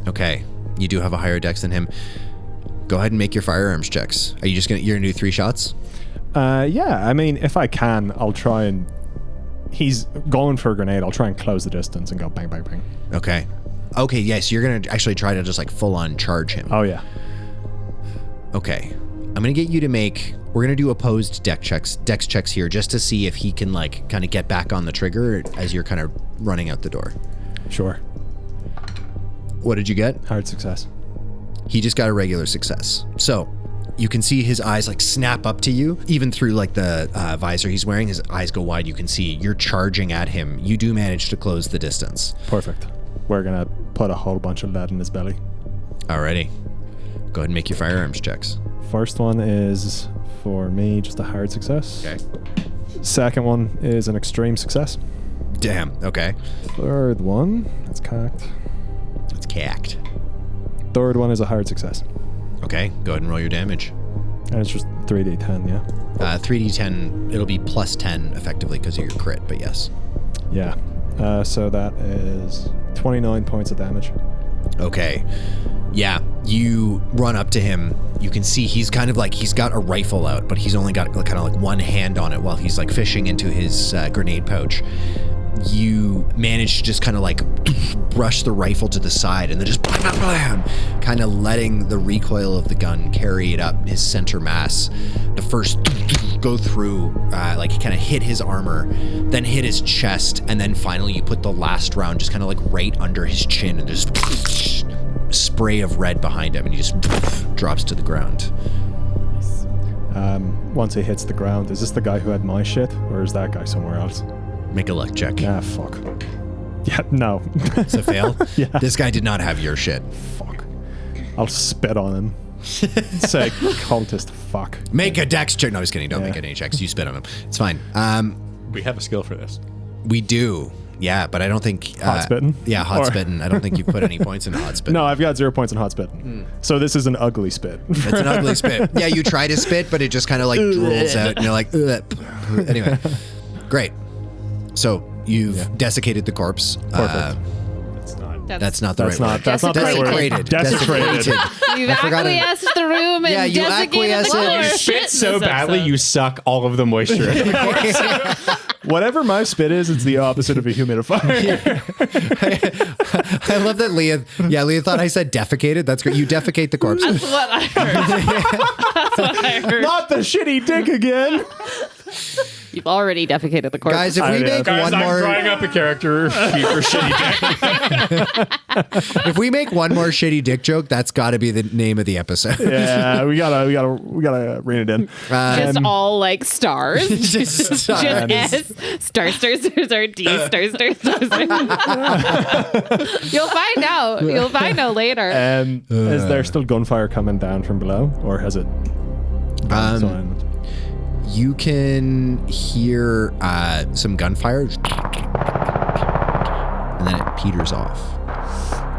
Okay, you do have a higher dex than him. Go ahead and make your firearms checks. Are you just you're gonna do 3 shots? Yeah, I mean, if I can, I'll try and... He's going for a grenade. I'll try and close the distance and go bang, bang, bang. Okay. Okay, yes, you're gonna actually try to just like full on charge him. Oh, yeah. Okay. I'm gonna get you to make... We're gonna do opposed dex checks here just to see if he can like kind of get back on the trigger as you're kind of running out the door. Sure. What did you get? Hard success. He just got a regular success. So you can see his eyes like snap up to you, even through like the visor he's wearing. His eyes go wide. You can see you're charging at him. You do manage to close the distance. Perfect. We're gonna put a whole bunch of lead in his belly. Alrighty. Go ahead and make your firearms checks. First one is, for me, just a hard success. Okay. Second one is an extreme success. Damn. Okay. Third one, that's cocked. It's cacked. Third one is a hard success. Okay. Go ahead and roll your damage. And it's just 3d10, yeah? 3d10, it'll be plus 10 effectively because of your crit, but yes. Yeah. So that is 29 points of damage. Okay. Yeah, you run up to him. You can see he's kind of like, he's got a rifle out, but he's only got kind of like one hand on it while he's like fishing into his grenade pouch. You manage to just kind of like brush the rifle to the side and then just blam, blam, blam, kind of letting the recoil of the gun carry it up his center mass. The first go through, like kind of hit his armor, then hit his chest, and then finally you put the last round just kind of like right under his chin and just spray of red behind him, and he just drops to the ground. Once he hits the ground, is this the guy who had my shit, or is that guy somewhere else? Make a luck check. Ah, fuck. Yeah, no. It's a fail? Yeah. This guy did not have your shit. Fuck. I'll spit on him. Say, cultist fuck. Make a dex check. No, I was kidding. Don't make any checks. You spit on him. It's fine. We have a skill for this. We do. Yeah, but I don't think... Hot spitting? Yeah, hot spitting. I don't think you put any points in hot spitting. No, I've got 0 points in hot spitting. So this is an ugly spit. It's an ugly spit. Yeah, you try to spit, but it just kind of like drools out, and you're like... Anyway, great. So you've desiccated the corpse. Perfect. That's not the right word. That's not the right word. Desecrated. You've acquiesced the room and Yeah, you desiccated the acquiesce floor. it. You spit so badly, you suck all of the moisture. Whatever my spit is, it's the opposite of a humidifier. I love that Leah. Yeah, Leah thought I said defecated. That's great. You defecate the corpse. That's what I heard. That's what I heard. Not the shitty dick again. You've already defecated the corpse. Guys, if we make one more, drawing up a character sheet for shitty dick. if we make one more shitty dick joke, that's got to be the name of the episode. Yeah, we gotta rein it in. Just all like stars. Just Just S, star, star, star, star, D, star, star, star, star. You'll find out. You'll find out later. Is there still gunfire coming down from below, or has it? You can hear some gunfire, and then it peters off.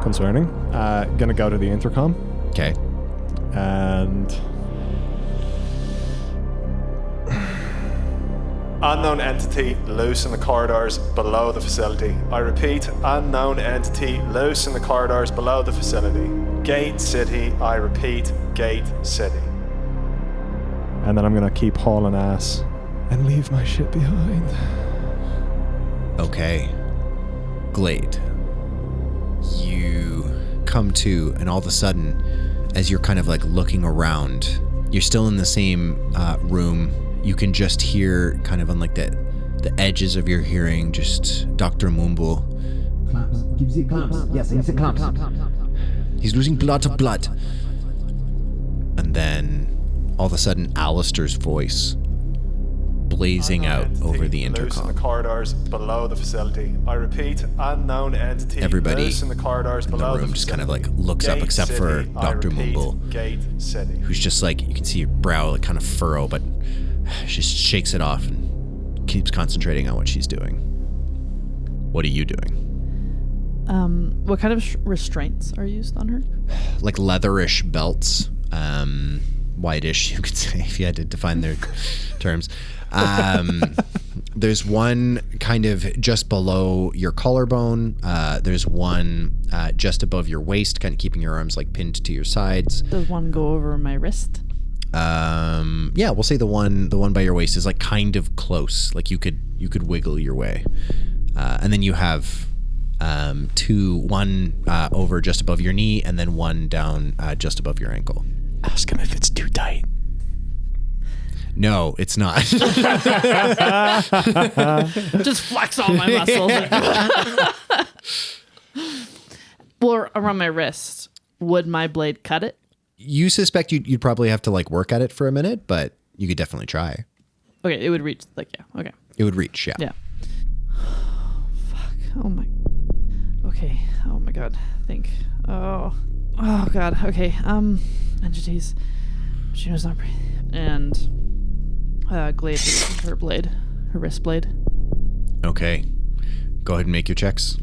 Concerning. Gonna go to the intercom Okay. and unknown entity loose in the corridors below the facility. I repeat, unknown entity loose in the corridors below the facility. Gate City. I repeat, Gate City. And then I'm gonna keep hauling ass and leave my shit behind. Okay. Glade. You come to, and all of a sudden, as you're kind of like looking around, you're still in the same room. You can just hear kind of on like the edges of your hearing, just Dr. Mumbo. Clamps. Gives it clamps. Yes, it's a clamps. He's losing blood to blood. And then all of a sudden, Alastar's voice blazing out over the Loose in intercom. the corridors below the facility. I repeat, unknown entity. Everybody loose in the corridors in the below room the just kind of facility. like looks up, Gate except for City. I Dr. repeat, Moomble, Gate City. who's just like, you can see her brow like kind of furrow, but she shakes it off and keeps concentrating on what she's doing. What are you doing? What kind of restraints are used on her? Like leatherish belts, whitish, you could say, if you had to define their terms. There's one kind of just below your collarbone. There's one just above your waist, kind of keeping your arms like pinned to your sides. Does one go over my wrist? Yeah, we'll say the one by your waist is like kind of close. Like you could wiggle your way. And then you have one over just above your knee, and then one down just above your ankle. Ask him if it's too tight. No, it's not. Just flex all my muscles. Well, around my wrist, would my blade cut it? You suspect you'd probably have to like work at it for a minute, but you could definitely try. Okay, it would reach. Like, yeah. Okay. It would reach, yeah. Yeah. Fuck. Oh my. Okay. Oh my god. Think. Oh. Oh god. Okay. Entities. Juno's not breathing. And Glade releases her blade, her wrist blade. Okay. Go ahead and make your checks.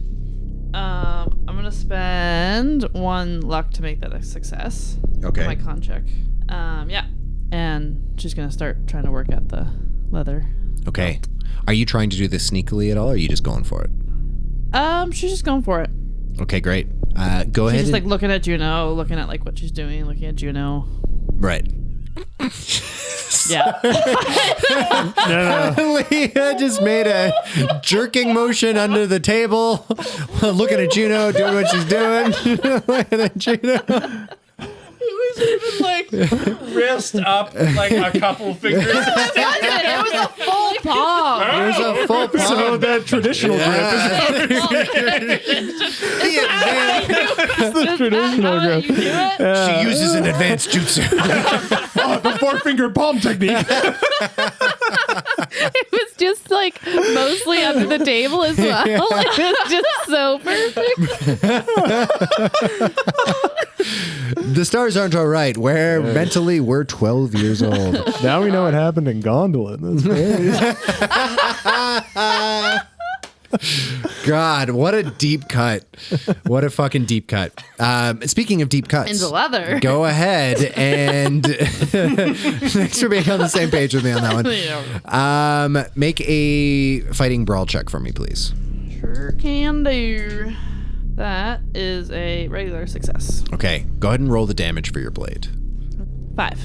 I'm gonna spend 1 luck to make that a success. Okay. For my con check. Yeah. And she's gonna start trying to work at the leather. Okay. Are you trying to do this sneakily at all, or are you just going for it? She's just going for it. Okay, great. Go ahead. She's just like looking at Juno, looking at like what she's doing, looking at Juno. Right. Yeah. Leah just made a jerking motion under the table, looking at Juno, doing what she's doing. Looking at Juno. Even like wrist up like a couple fingers. It was a full palm. There's a full palm. So that traditional grip is the traditional grip. You do it? She uses an advanced jutsu. The 4-finger palm technique. It was just like mostly under the table as well. Like, it was just so perfect. The stars aren't all right. Mentally, we're 12 years old. Now we know what happened in Gondolin. That's great. God, what a deep cut. What a fucking deep cut. Speaking of deep cuts. Into leather. Go ahead and thanks for being on the same page with me on that one. Make a fighting brawl check for me, please. Sure can do. That is a regular success. Okay, go ahead and roll the damage for your blade. 5.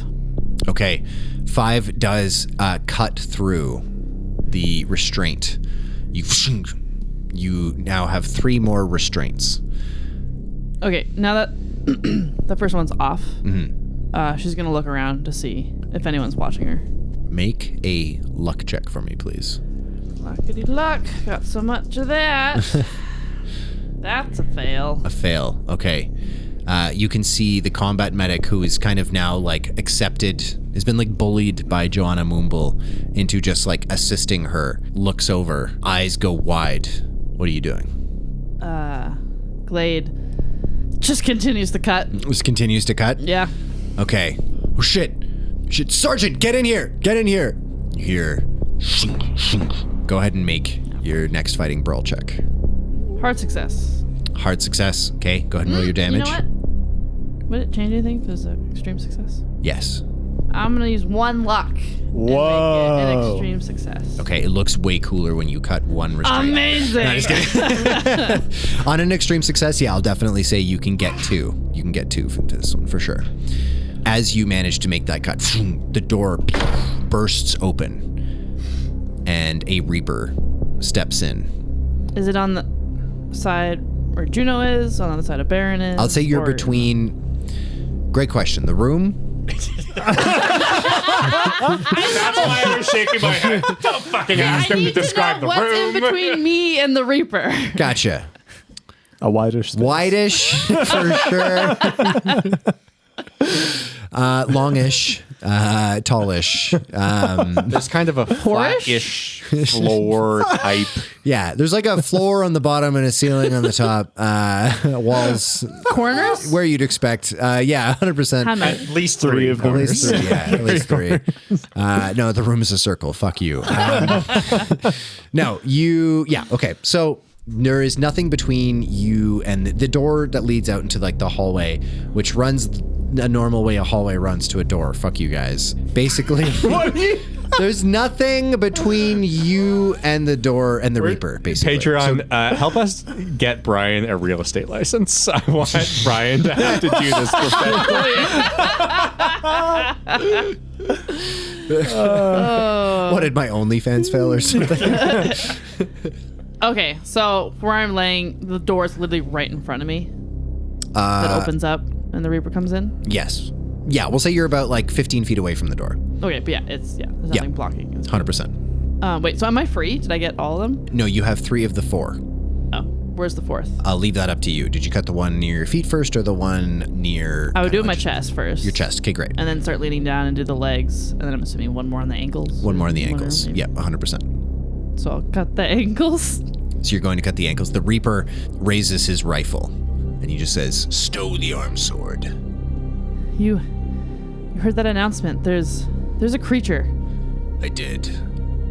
Okay, 5 does cut through the restraint. You now have 3 more restraints. Okay, now that the first one's off, she's gonna look around to see if anyone's watching her. Make a luck check for me, please. Luckity luck, got so much of that. That's a fail. A fail. Okay. You can see the combat medic, who is kind of now like accepted, has been like bullied by Joanna Moomble into just like assisting her, looks over, eyes go wide. What are you doing? Glade just continues to cut. Just continues to cut? Yeah. Okay. Oh shit. Shit. Sergeant, get in here. Get in here. You hear. Go ahead and make your next fighting brawl check. Hard success. Hard success. Okay, go ahead and roll your damage. You know what? Would it change anything if it was an extreme success? Yes. I'm gonna use 1 luck. Whoa. And make it an extreme success. Okay, it looks way cooler when you cut 1 restraint. Amazing. No, just kidding. On an extreme success, yeah, I'll definitely say you can get 2. You can get 2 from this one for sure. As you manage to make that cut, the door bursts open and a Reaper steps in. Is it on the side where Juno is? On the other side of Barron is? I'll say you're or- between. Great question. The room. That's why I was shaking my head. Don't fucking ask him to describe the what's room. in between me and the Reaper. Gotcha. A wider space. Whitish for sure. Longish. tallish. There's kind of a flat-ish floor type. Yeah, there's like a floor on the bottom and a ceiling on the top. Walls, Corners? where you'd expect. Yeah, 100%. How many? At least three of At them. least three. Yeah, at least three. No, the room is a circle. Fuck you. No, you. Yeah. Okay. So there is nothing between you and the door that leads out into like the hallway, which runs a normal way a hallway runs to a door. Fuck you guys. Basically, there's nothing between you and the door and the Reaper. Basically, Patreon, help us get Brian a real estate license. I want Brian to have to do this professionally. What did my OnlyFans fail or something? Okay, so where I'm laying, the door is literally right in front of me. That opens up and the Reaper comes in. Yes. Yeah, we'll say you're about like 15 feet away from the door. Okay, but there's nothing blocking. It's 100%. wait, so am I free? Did I get all of them? No, you have 3 of the 4. Oh, where's the 4th? I'll leave that up to you. Did you cut the one near your feet first or the one near... I would do kinda my like chest first. Your chest. Okay, great. And then start leaning down and do the legs. And then I'm assuming one more on the ankles. One more on the One ankles. more, Yep, 100%. So I'll cut the ankles. So you're going to cut the ankles. The Reaper raises his rifle and he just says, "Stow the arm sword." You heard that announcement. There's a creature. I did.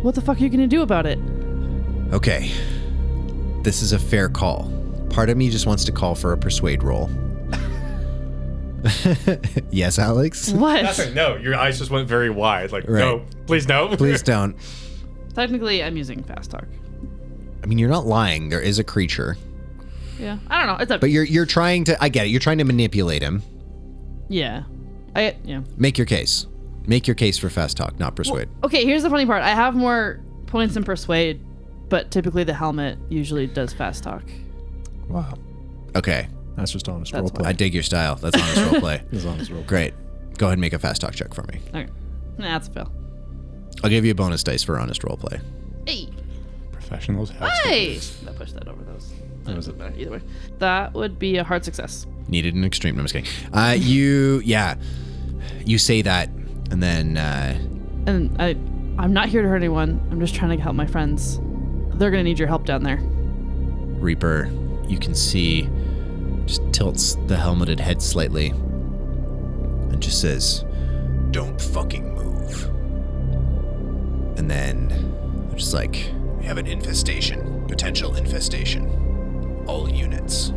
What the fuck are you gonna do about it? Okay. This is a fair call. Part of me just wants to call for a persuade roll. Yes, Alex? What? Nothing. No, your eyes just went very wide. Like, Right. no, please no. Please don't. Technically, I'm using fast talk. I mean, you're not lying. There is a creature. Yeah, I don't know. It's up. But you're trying to... I get it. You're trying to manipulate him. Yeah. Make your case. Make your case for fast talk, not persuade. Okay, here's the funny part. I have more points in persuade, but typically the helmet usually does fast talk. Wow. Okay. That's just honest That's roleplay. I dig your style. That's honest roleplay. It's honest roleplay. Great. Go ahead and make a fast talk check for me. Okay. Nah, that's a fail. I'll give you a bonus dice for honest roleplay. Hey. Professionals have Hey. I pushed that over those. That doesn't matter either way. That would be a hard success. Needed an extreme. No, I'm just kidding. You say that, and then And I'm not here to hurt anyone. I'm just trying to help my friends. They're gonna need your help down there. Reaper, you can see, just tilts the helmeted head slightly, and just says, "Don't fucking move." And then, just like, we have an infestation, potential infestation. All units.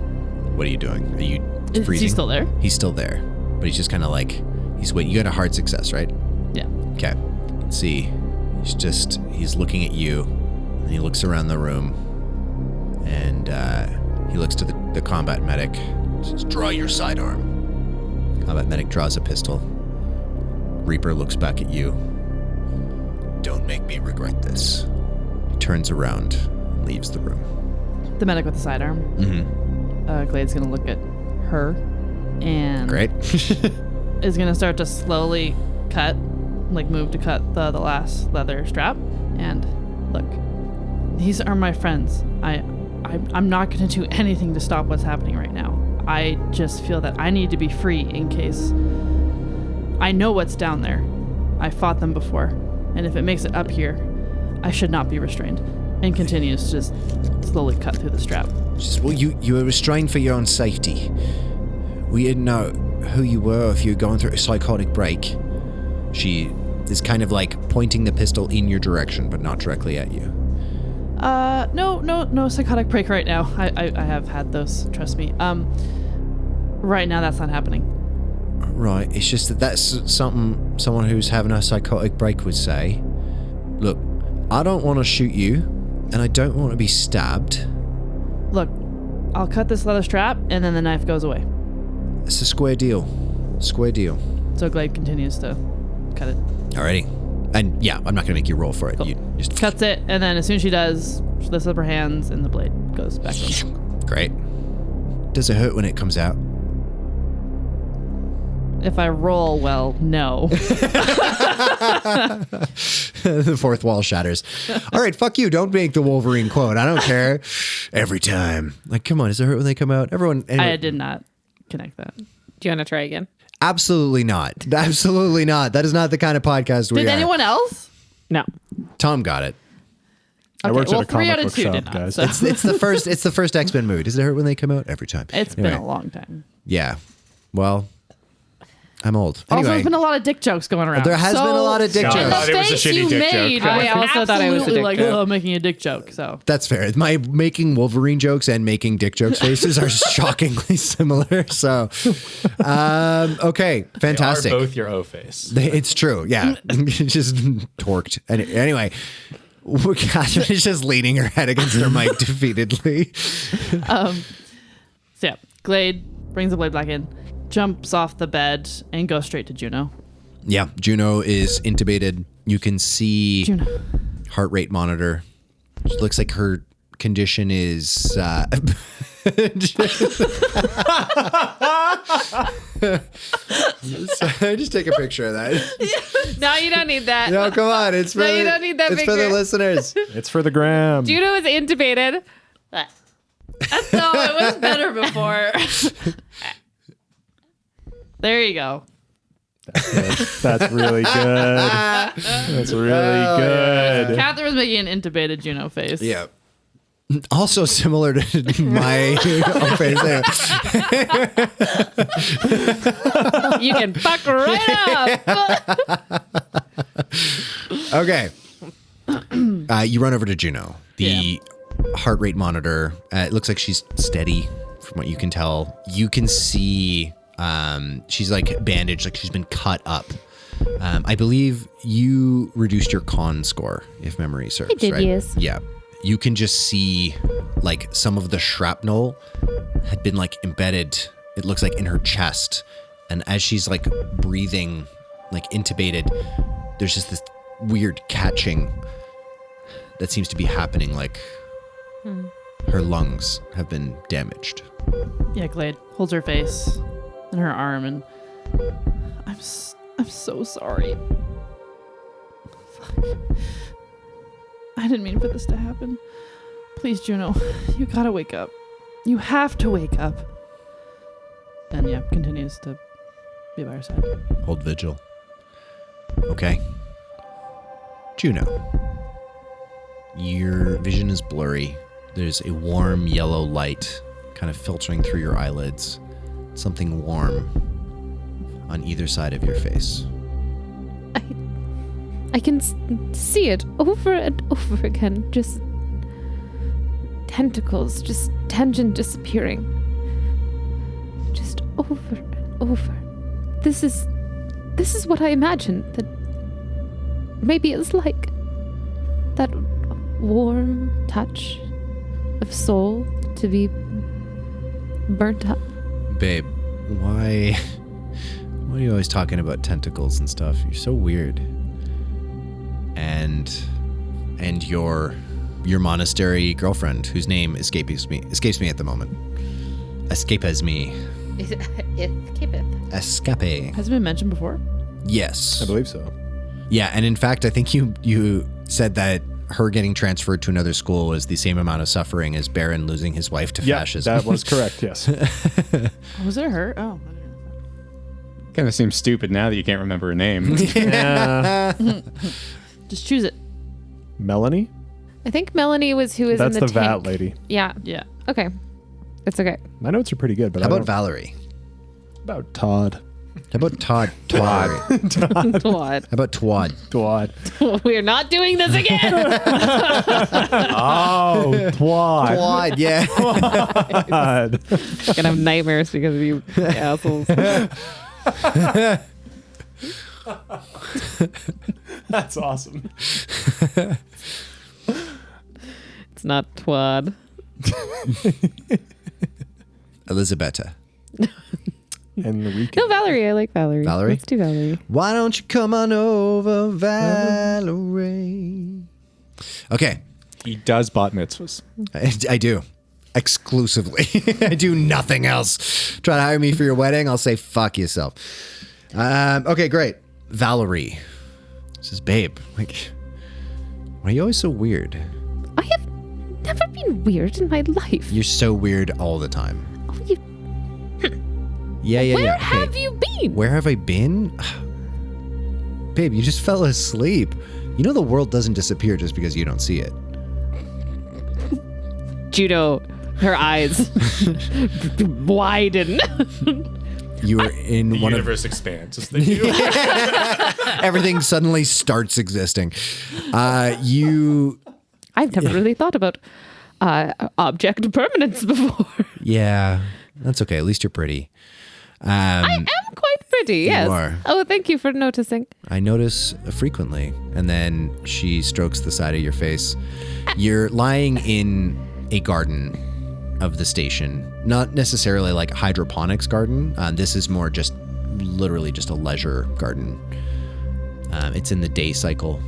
What are you doing? Are you Is freezing? he still there? He's still there, but he's just kind of like, he's waiting. You got a hard success, right? Yeah. Okay. Let's see. He's looking at you, and he looks around the room, and he looks to the combat medic. Says, "Draw your sidearm." Combat medic draws a pistol. Reaper looks back at you. "Don't make me regret this." He turns around and leaves the room. The medic with the sidearm. Mm-hmm. Glade's gonna look at her and Great. is gonna start to slowly move to cut the last leather strap. And look, these are my friends. I'm not gonna do anything to stop what's happening right now. I just feel that I need to be free in case I know what's down there. I fought them before, and if it makes it up here, I should not be restrained. And continues to just slowly cut through the strap. Well, you were restrained for your own safety. We didn't know who you were, if you were going through a psychotic break. She is kind of like pointing the pistol in your direction, but not directly at you. No psychotic break right now. I have had those, trust me. Right now that's not happening. Right, it's just that's something someone who's having a psychotic break would say. Look, I don't want to shoot you, and I don't want to be stabbed. Look, I'll cut this leather strap, and then the knife goes away. It's a square deal. Square deal. So Glade continues to cut it. Alrighty. And yeah, I'm not going to make you roll for it. Cool. You just Cuts it, and then as soon as she does, she lifts up her hands, and the blade goes back in. Great. Does it hurt when it comes out? If I roll well, no. The fourth wall shatters. All right, fuck you. Don't make the Wolverine quote. I don't care. Every time. Like, come on. Does it hurt when they come out? Everyone. I did not connect that. Do you want to try again? Absolutely not. Absolutely not. That is not the kind of podcast we Did are. anyone else? No. Tom got it. I worked well, at a comic 3 out of book 2 shop, did not, guys. so. It's the first X-Men movie. Does it hurt when they come out? Every time. It's been a long time. Yeah. Well, I'm old. Also, Anyway, there's been a lot of dick jokes going around. there has been a lot of dick No, And jokes. the it was a face shitty you dick joke. made I was also thought it was a absolutely dick like, joke. oh, making a dick joke. So That's fair. My making Wolverine jokes and making dick jokes faces are shockingly similar. So, okay, fantastic. They are both your O face. It's true. Yeah. Just torqued. Anyway, Catherine is just leaning her head against her mic defeatedly. So yeah, Glade brings the blade back in, jumps off the bed, and goes straight to Juno. Yeah. Juno is intubated. You can see Juno. heart rate monitor. It looks like her condition is. Just take a picture of that. No, you don't need that. No, come on. It's for, No, you don't need that it's for the picture. listeners. It's for the gram. Juno is intubated. No, it was better before. There you go. That's really good. That's really good. Catherine was making an intubated Juno face. Yeah. Also similar to my face there. You can fuck right up. Okay. You run over to Juno. The heart rate monitor. It looks like she's steady from what you can tell. You can see she's like bandaged, like she's been cut up. I believe you reduced your con score, if memory serves. I did, right? yes. Yeah. You can just see like some of the shrapnel had been like embedded, it looks like in her chest. And as she's like breathing, like intubated, there's just this weird catching that seems to be happening. Like her lungs have been damaged. Yeah, Glade holds her face in her arm, and I'm so sorry. Fuck. I didn't mean for this to happen. Please, Juno, you gotta wake up. You have to wake up. And yeah, continues to be by her side. Hold vigil. Okay. Juno. Your vision is blurry. There's a warm yellow light kind of filtering through your eyelids. Something warm on either side of your face. I can see it over and over again. Just tentacles, just tangent disappearing. Just over and over. This is what I imagined that maybe it's like. That warm touch of soul to be burnt up. Babe, why are you always talking about tentacles and stuff? You're so weird. And your monastery girlfriend, whose name escapes me at the moment. Escapes me. Escape. Has it been mentioned before? Yes. I believe so. Yeah, and in fact, I think you said that her getting transferred to another school was the same amount of suffering as Barron losing his wife to Yeah, fascism. that was correct, yes. Was it her? Oh. Kind of seems stupid now that you can't remember her name. Yeah. Just choose it. Melanie? I think Melanie was who was That's in the the vat tank. lady. Yeah. Yeah. Okay. It's okay. My notes are pretty good, but How I about don't- Valerie? about Todd. How about Todd? Valerie. What? How about Twad? Todd. We're not doing this again. Oh, Twad. Twad, yeah. Todd. Gonna have nightmares because of you assholes. That's awesome. It's not Twad. Elisabetta. Enrique. No, Valerie. I like Valerie. Valerie? Let's do Valerie. Why don't you come on over, Valerie? Okay, He does bat mitzvahs. I do. Exclusively. I do nothing else. Try to hire me for your wedding, I'll say fuck yourself. Okay, great. Valerie. Says, babe, like, why are you always so weird? I have never been weird in my life. You're so weird all the time. Oh, you. Yeah. Where Okay. have you been? Where have I been? Babe, you just fell asleep. You know the world doesn't disappear just because you don't see it. Juno, her eyes widen. You were in The one universe expands. Just think you. everything suddenly starts existing. You I've never really thought about object permanence before. Yeah, that's okay. At least you're pretty. I am quite pretty, yes. are. Oh, thank you for noticing. I notice frequently. And then she strokes the side of your face. You're lying in a garden of the station. Not necessarily like a hydroponics garden. This is more just literally just a leisure garden. It's in the day cycle.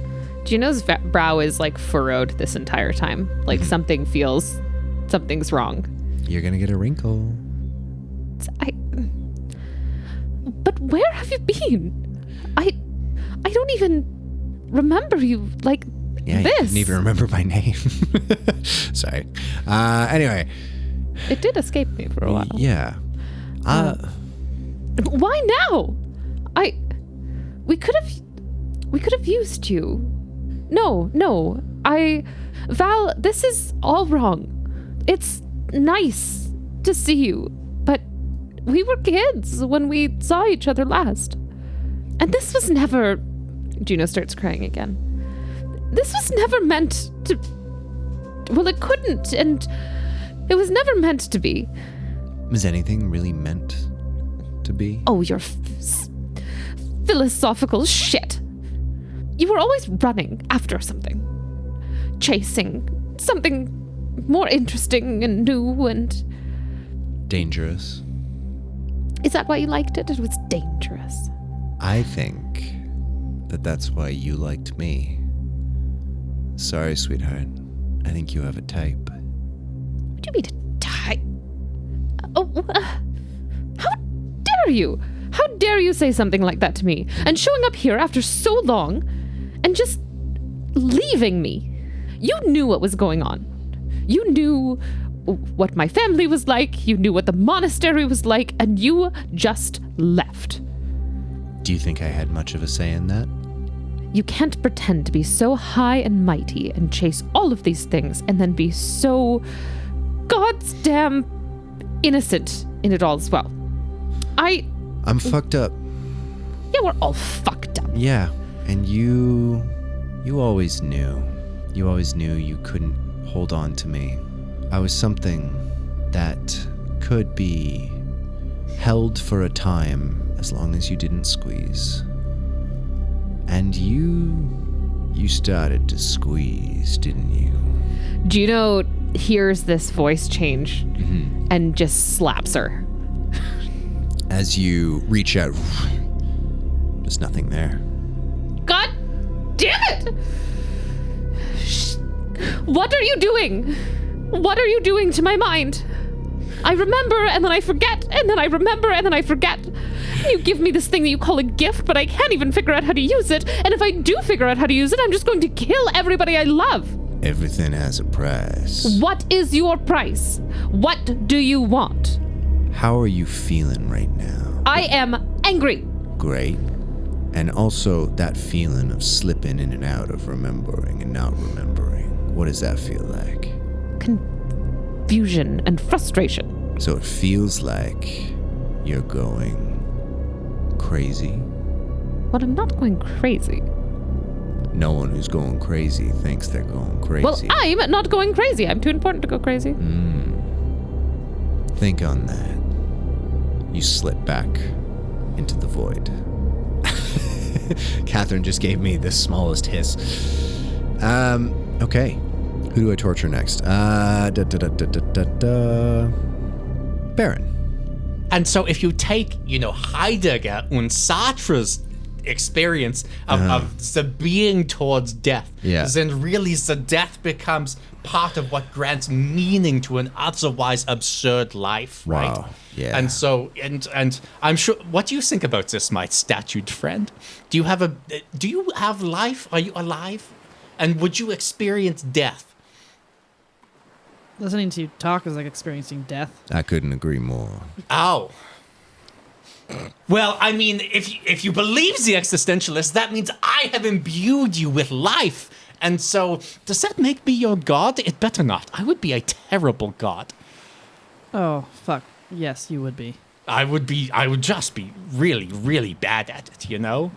Juno's brow is like furrowed this entire time. Like something's wrong. You're going to get a wrinkle. But where have you been? I don't even remember you like Yeah, this. you didn't even remember my name. Sorry. Anyway. It did escape me for a while. Yeah. Why now? We could have used you. No. Val, this is all wrong. It's nice to see you, but we were kids when we saw each other last. And this was never... Juno starts crying again. This was never meant to... Well, it couldn't, and it was never meant to be. Is anything really meant to be? Oh, your philosophical shit. You were always running after something. Chasing something more interesting and new and... Dangerous. Is that why you liked it? It was dangerous. I think that's why you liked me. Sorry, sweetheart. I think you have a type. What do you mean a type? How dare you? How dare you say something like that to me? And showing up here after so long and just leaving me. You knew what was going on. You knew what my family was like. You knew what the monastery was like. And you just left. Do you think I had much of a say in that? You can't pretend to be so high and mighty and chase all of these things and then be so goddamn innocent in it all as well. I'm fucked up. Yeah, we're all fucked up. Yeah, and you always knew. You always knew you couldn't hold on to me. I was something that could be held for a time as long as you didn't squeeze. And you started to squeeze, didn't you? Juno hears this voice change and just slaps her. As you reach out, there's nothing there. God damn it! What are you doing? What are you doing to my mind? I remember and then I forget, and then I remember and then I forget. You give me this thing that you call a gift, but I can't even figure out how to use it. And if I do figure out how to use it, I'm just going to kill everybody I love. Everything has a price. What is your price? What do you want? How are you feeling right now? I am angry. Great. And also that feeling of slipping in and out of remembering and not remembering. What does that feel like? Confusion and frustration. So it feels like you're going crazy. Well, I'm not going crazy. No one who's going crazy thinks they're going crazy. Well, I'm not going crazy. I'm too important to go crazy. Think on that. You slip back into the void. Catherine just gave me the smallest hiss. Okay. Who do I torture next? Barron. And so if you take, Heidegger and Sartre's experience of the being towards death, then really the death becomes part of what grants meaning to an otherwise absurd life, right? Wow. Yeah. And so, and I'm sure, what do you think about this, my statued friend? Do you have life? Are you alive? And would you experience death? Listening to you talk is like experiencing death. I couldn't agree more. Oh. Well, I mean, if you believe the existentialist, that means I have imbued you with life. And so, does that make me your god? It better not. I would be a terrible god. Oh, fuck. Yes, you would be. I would just be really, really bad at it, you know?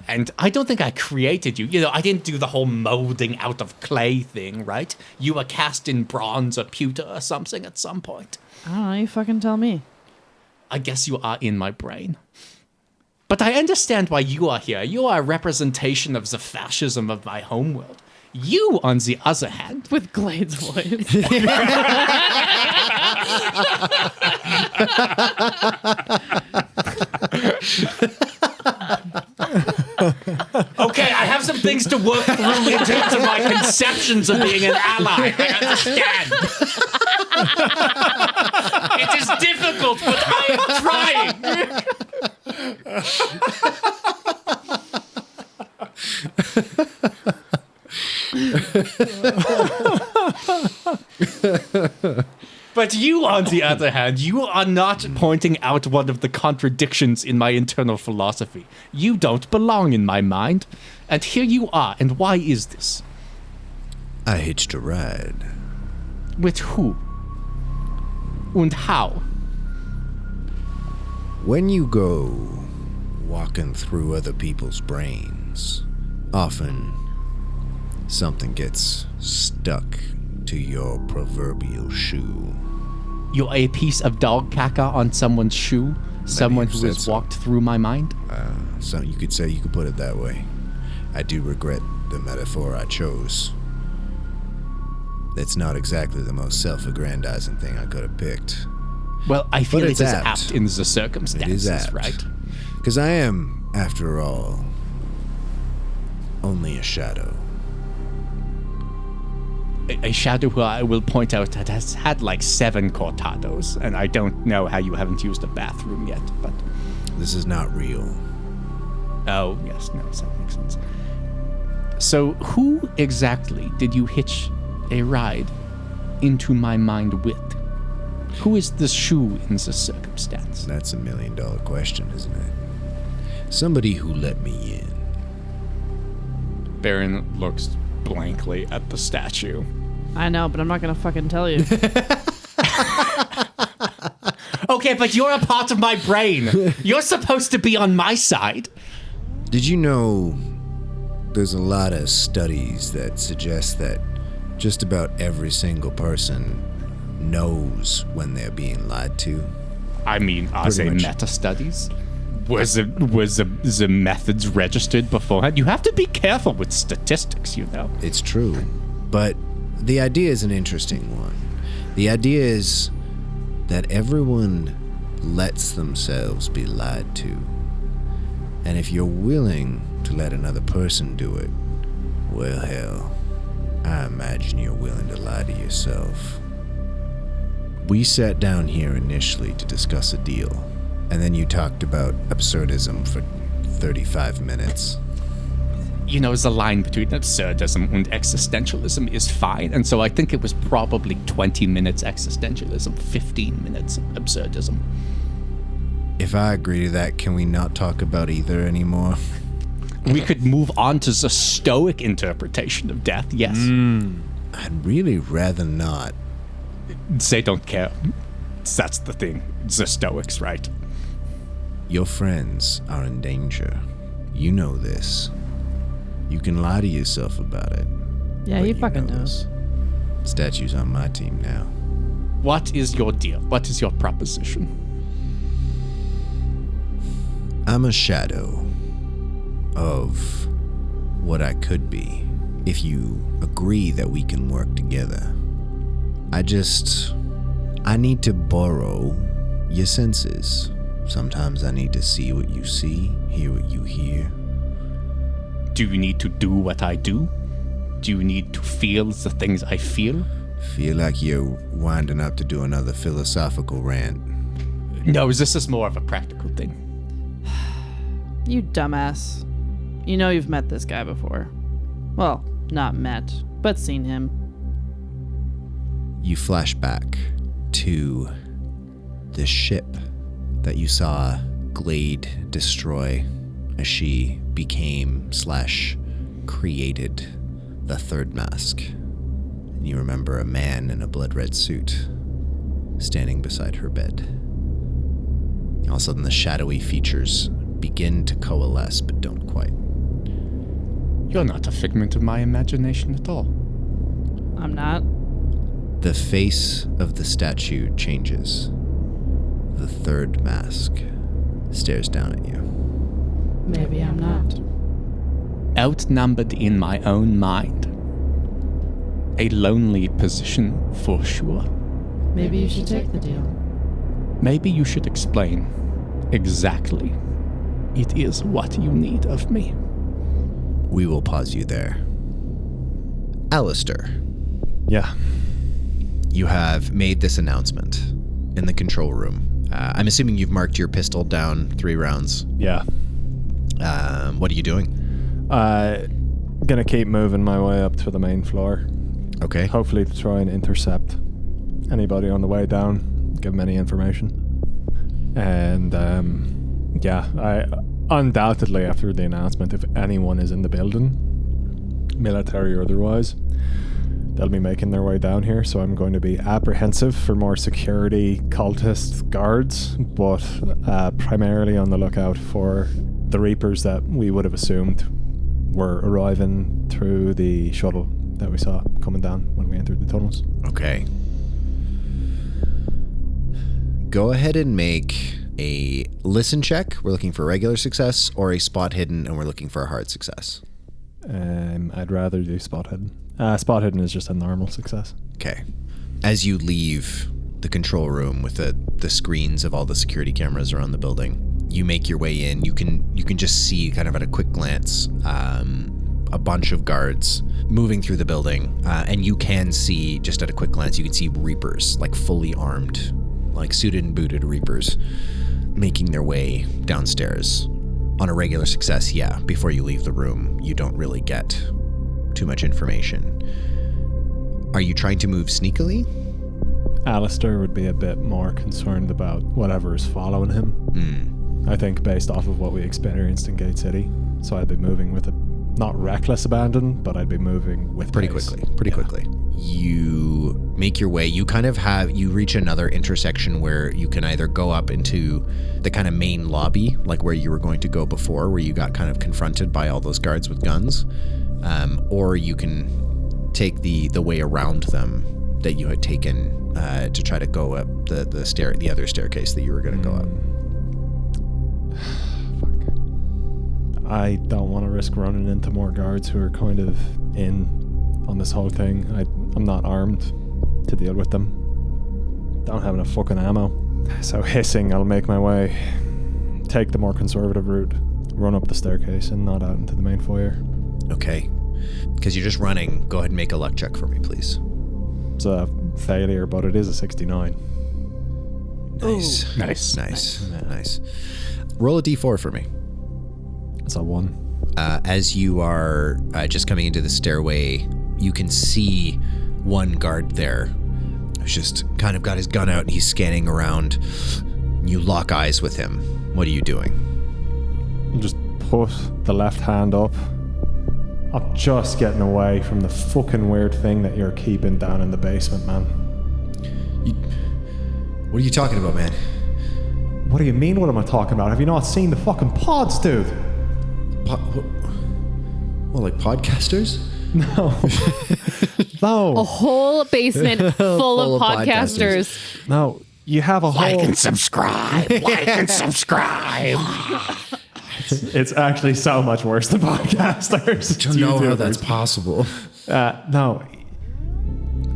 And I don't think I created you. You know, I didn't do the whole molding out of clay thing, right? You were cast in bronze or pewter or something at some point. I don't know, you fucking tell me. I guess you are in my brain. But I understand why you are here. You are a representation of the fascism of my homeworld. You, on the other hand... With Glade's voice. Okay, I have some things to work through in terms of my conceptions of being an ally. I understand. It is difficult, but I am trying. But you, on the other hand, you are not pointing out one of the contradictions in my internal philosophy. You don't belong in my mind. And here you are. And why is this? I hitched a ride. With who? And how? When you go walking through other people's brains, often something gets stuck to your proverbial shoe. You're a piece of dog caca on someone's shoe? Someone who has walked through my mind? So you could put it that way. I do regret the metaphor I chose. It's not exactly the most self-aggrandizing thing I could have picked. Well, I feel But it it's is apt. apt in the circumstances, It is apt. right? Because I am, after all, only a shadow. A shadow who I will point out that has had like 7 cortados, and I don't know how you haven't used a bathroom yet, but... This is not real. Oh, yes, no, that makes sense. So, who exactly did you hitch a ride into my mind with? Who is the shoe in the circumstance? That's $1 million question, isn't it? Somebody who let me in. Barron looks blankly at the statue. I know, but I'm not gonna fucking tell you. Okay, but you're a part of my brain. You're supposed to be on my side. Did you know there's a lot of studies that suggest that just about every single person knows when they're being lied to? I mean, are they much. meta-studies? Was the methods registered beforehand? You have to be careful with statistics, you know. It's true. But the idea is an interesting one. The idea is that everyone lets themselves be lied to. And if you're willing to let another person do it, well, hell, I imagine you're willing to lie to yourself. We sat down here initially to discuss a deal, and then you talked about absurdism for 35 minutes. You know, the line between absurdism and existentialism is fine, and so I think it was probably 20 minutes existentialism, 15 minutes absurdism. If I agree to that, can we not talk about either anymore? We could move on to the Stoic interpretation of death, yes. I'd really rather not. They don't care. That's the thing. The Stoics, right? Your friends are in danger. You know this. You can lie to yourself about it. Yeah, but he you fucking know knows. this. Statue's on my team now. What is your deal? What is your proposition? I'm a shadow of what I could be if you agree that we can work together. I need to borrow your senses. Sometimes I need to see what you see, hear what you hear. Do you need to do what I do? Do you need to feel the things I feel? Feel like you're winding up to do another philosophical rant. No, this is more of a practical thing. You dumbass. You know you've met this guy before. Well, not met, but seen him. You flash back to the ship that you saw Glade destroy as she became/created the third mask. And you remember a man in a blood-red suit standing beside her bed. All of a sudden, the shadowy features begin to coalesce, but don't quite. You're not a figment of my imagination at all. I'm not. The face of the statue changes. The third mask stares down at you. Maybe I'm not. Outnumbered in my own mind. A lonely position for sure. Maybe you should take the deal. Maybe you should explain exactly it is what you need of me. We will pause you there. Alastar, Yeah. you have made this announcement in the control room. I'm assuming you've marked your pistol down 3 rounds. Yeah. What are you doing? Gonna keep moving my way up to the main floor. Okay. Hopefully to try and intercept anybody on the way down, give them any information. And yeah, I undoubtedly after the announcement, if anyone is in the building, military or otherwise, they'll be making their way down here, so I'm going to be apprehensive for more security cultist guards, but primarily on the lookout for the Reapers that we would have assumed were arriving through the shuttle that we saw coming down when we entered the tunnels. Okay. Go ahead and make a listen check. We're looking for a regular success, or a spot hidden, and we're looking for a hard success. I'd rather do spot hidden. Spot hidden is just a normal success. Okay. As you leave the control room with the screens of all the security cameras around the building, you make your way in. You can just see kind of at a quick glance a bunch of guards moving through the building, and you can see just at a quick glance you can see Reapers, like fully armed, like suited and booted Reapers, making their way downstairs. On a regular success, yeah, before you leave the room, you don't really get too much information. Are you trying to move sneakily? Alastar would be a bit more concerned about whatever is following him. I think based off of what we experienced in Gate City. So I'd be moving with a not reckless abandon, but I'd be moving with Pretty pace. quickly. You make your way. You reach another intersection where you can either go up into the kind of main lobby, like where you were going to go before, where you got kind of confronted by all those guards with guns, or you can take the way around them that you had taken to try to go up the other staircase that you were going to go up. I don't want to risk running into more guards who are kind of in on this whole thing. I'm not armed to deal with them. Don't have enough fucking ammo. So hissing, I'll make my way, take the more conservative route, run up the staircase and not out into the main foyer. Okay. Because you're just running, go ahead and make a luck check for me, please. It's a failure, but it is a 69. Nice. Roll a d4 for me. It's a 1. As you are just coming into the stairway, you can see one guard there who's just kind of got his gun out and he's scanning around. You lock eyes with him. What are you doing? Just put the left hand up. I'm just getting away from the fucking weird thing that you're keeping down in the basement, man. What are you talking about, man? What do you mean, what am I talking about? Have you not seen the fucking pods, dude? Well, like podcasters? No. No. A whole basement full of podcasters. No. You have a whole... Like and subscribe. It's actually so much worse than podcasters. I don't know how that's possible. No.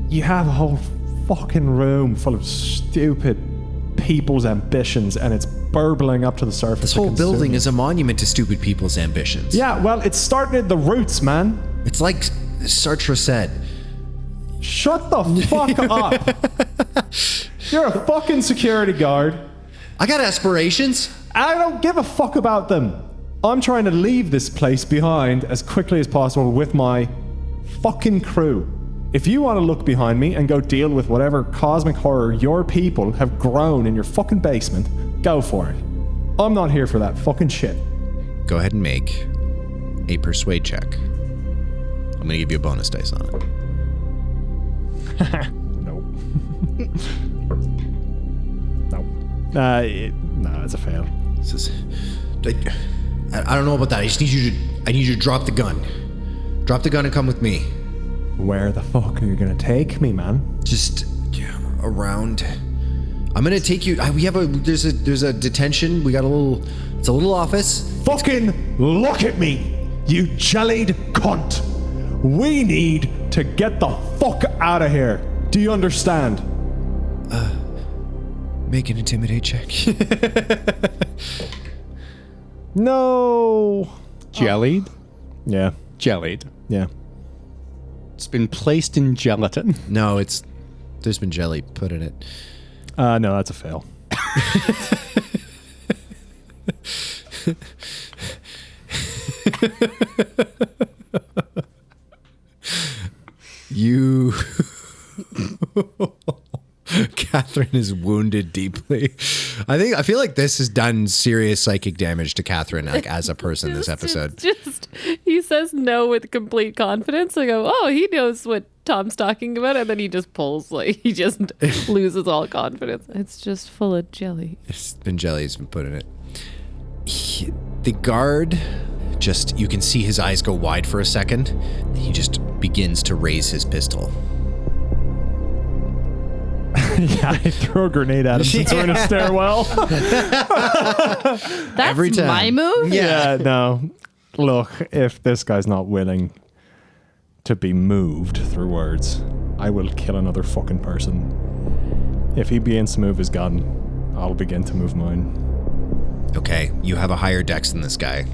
You have a whole fucking room full of stupid people's ambitions and it's burbling up to the surface. This whole building is a monument to stupid people's ambitions. Yeah, well, it's starting at the roots, man. It's like Sartre said. Shut the fuck up. You're a fucking security guard. I got aspirations. I don't give a fuck about them. I'm trying to leave this place behind as quickly as possible with my fucking crew. If you want to look behind me and go deal with whatever cosmic horror your people have grown in your fucking basement, go for it. I'm not here for that fucking shit. Go ahead and make a persuade check. I'm going to give you a bonus dice on it. Nope. Nope. No, it's a fail. This is, I don't know about that. I just need you to drop the gun. Drop the gun and come with me. Where the fuck are you gonna take me, man? Just around. I'm gonna take you. There's a detention. We got it's a little office. Fucking look at me, you jellied cunt. We need to get the fuck out of here. Do you understand? Make an intimidate check. No. Jellied? Yeah. Jellied. Yeah. It's been placed in gelatin. No, there's been jelly put in it. No, that's a fail. You... Catherine is wounded deeply. I feel like this has done serious psychic damage to Catherine, like as a person. This episode. He says no with complete confidence. I go, oh, he knows what Tom's talking about, and then he just pulls, like he just loses all confidence. It's just full of jelly. It's been jelly has been put in it. The guard, you can see his eyes go wide for a second. He just begins to raise his pistol. Yeah, I throw a grenade at him since we're in a stairwell. That's Every time. my move? Yeah, no. Look, if this guy's not willing to be moved through words, I will kill another fucking person. If he begins to move his gun, I'll begin to move mine. Okay, you have a higher dex than this guy.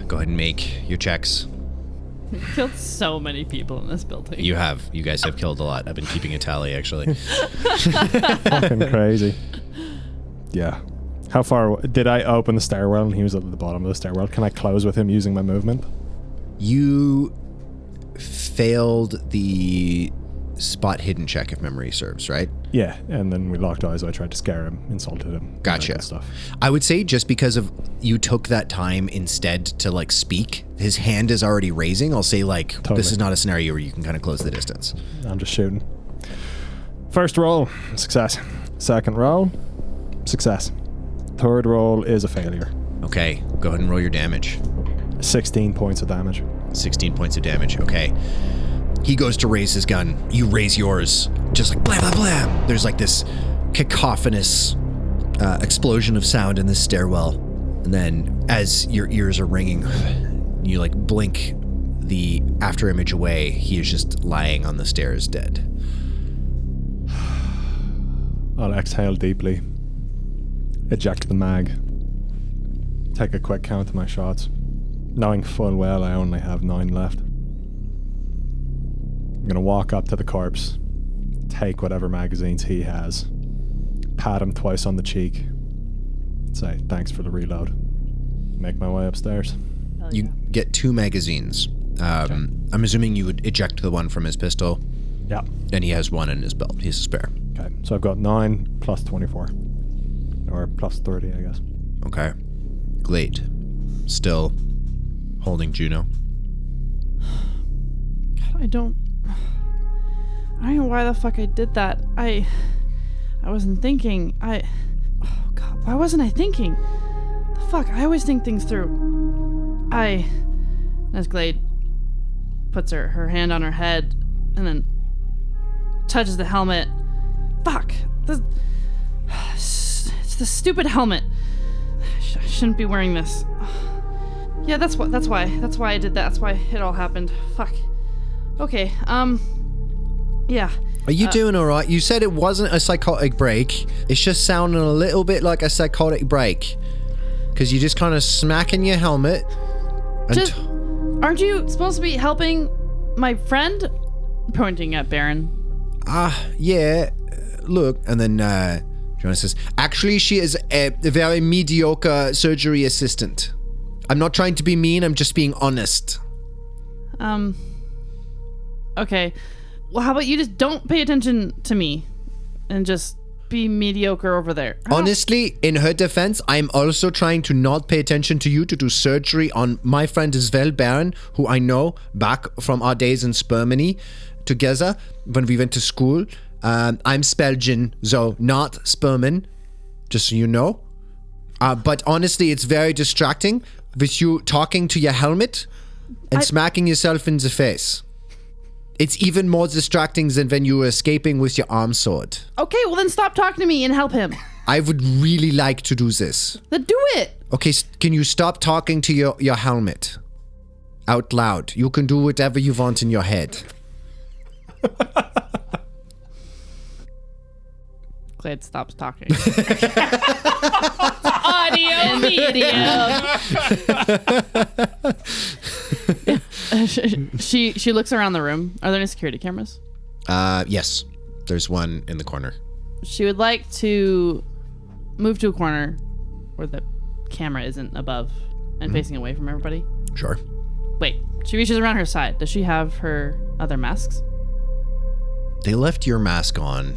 Go ahead and make your checks. Killed so many people in this building. You guys have killed a lot. I've been keeping a tally, actually. Fucking crazy. Yeah. How far did I open the stairwell and he was at the bottom of the stairwell? Can I close with him using my movement? You failed the spot hidden check, if memory serves, right? Yeah, and then we locked eyes. I tried to scare him, insulted him. Gotcha. And stuff. I would say just because of you took that time instead to like speak, his hand is already raising. I'll say like, Totally. This is not a scenario where you can kind of close the distance. I'm just shooting. First roll, success. Second roll, success. Third roll is a failure. Okay, go ahead and roll your damage. 16 points of damage. 16 points of damage. Okay. He goes to raise his gun. You raise yours. Just like blam, blam, blam. There's like this cacophonous explosion of sound in this stairwell. And then as your ears are ringing, you like blink the after image away. He is just lying on the stairs dead. I'll exhale deeply. Eject the mag. Take a quick count of my shots. Knowing full well I only have 9 left. I'm gonna walk up to the corpse, take whatever magazines he has, pat him twice on the cheek, say thanks for the reload, make my way upstairs. You get 2 magazines. I'm assuming you would eject the one from his pistol. Yeah. And he has one in his belt. He's a spare. Okay, so I've got 9 plus 24. Or plus 30, I guess. Okay. Glade. Still holding Juno. God, I don't know why the fuck I did that. I wasn't thinking. Oh God, why wasn't I thinking? The fuck, I always think things through. As Glade puts her hand on her head and then touches the helmet. Fuck. It's the stupid helmet. I shouldn't be wearing this. Yeah, that's why I did that. That's why it all happened. Fuck. Okay, yeah. Are you doing all right? You said it wasn't a psychotic break. It's just sounding a little bit like a psychotic break. Because you just kind of smacking your helmet. And aren't you supposed to be helping my friend? Pointing at Barron. Yeah. Look. And then Jonas says, actually, she is a very mediocre surgery assistant. I'm not trying to be mean. I'm just being honest. Okay. Well, how about you just don't pay attention to me and just be mediocre over there. Honestly, in her defense, I'm also trying to not pay attention to you to do surgery on my friend as well, Barron, who I know back from our days in Spermany together when we went to school. I'm Spelgian, so not Sperman, just so you know. But honestly, it's very distracting with you talking to your helmet and smacking yourself in the face. It's even more distracting than when you were escaping with your arm sword. Okay, well then stop talking to me and help him. I would really like to do this. Then do it. Okay, can you stop talking to your helmet? Out loud. You can do whatever you want in your head. Glade stops talking. Audio medium. She looks around the room. Are there any security cameras? Yes. There's one in the corner. She would like to move to a corner where the camera isn't above and facing away from everybody. Sure. Wait, she reaches around her side. Does she have her other masks? They left your mask on.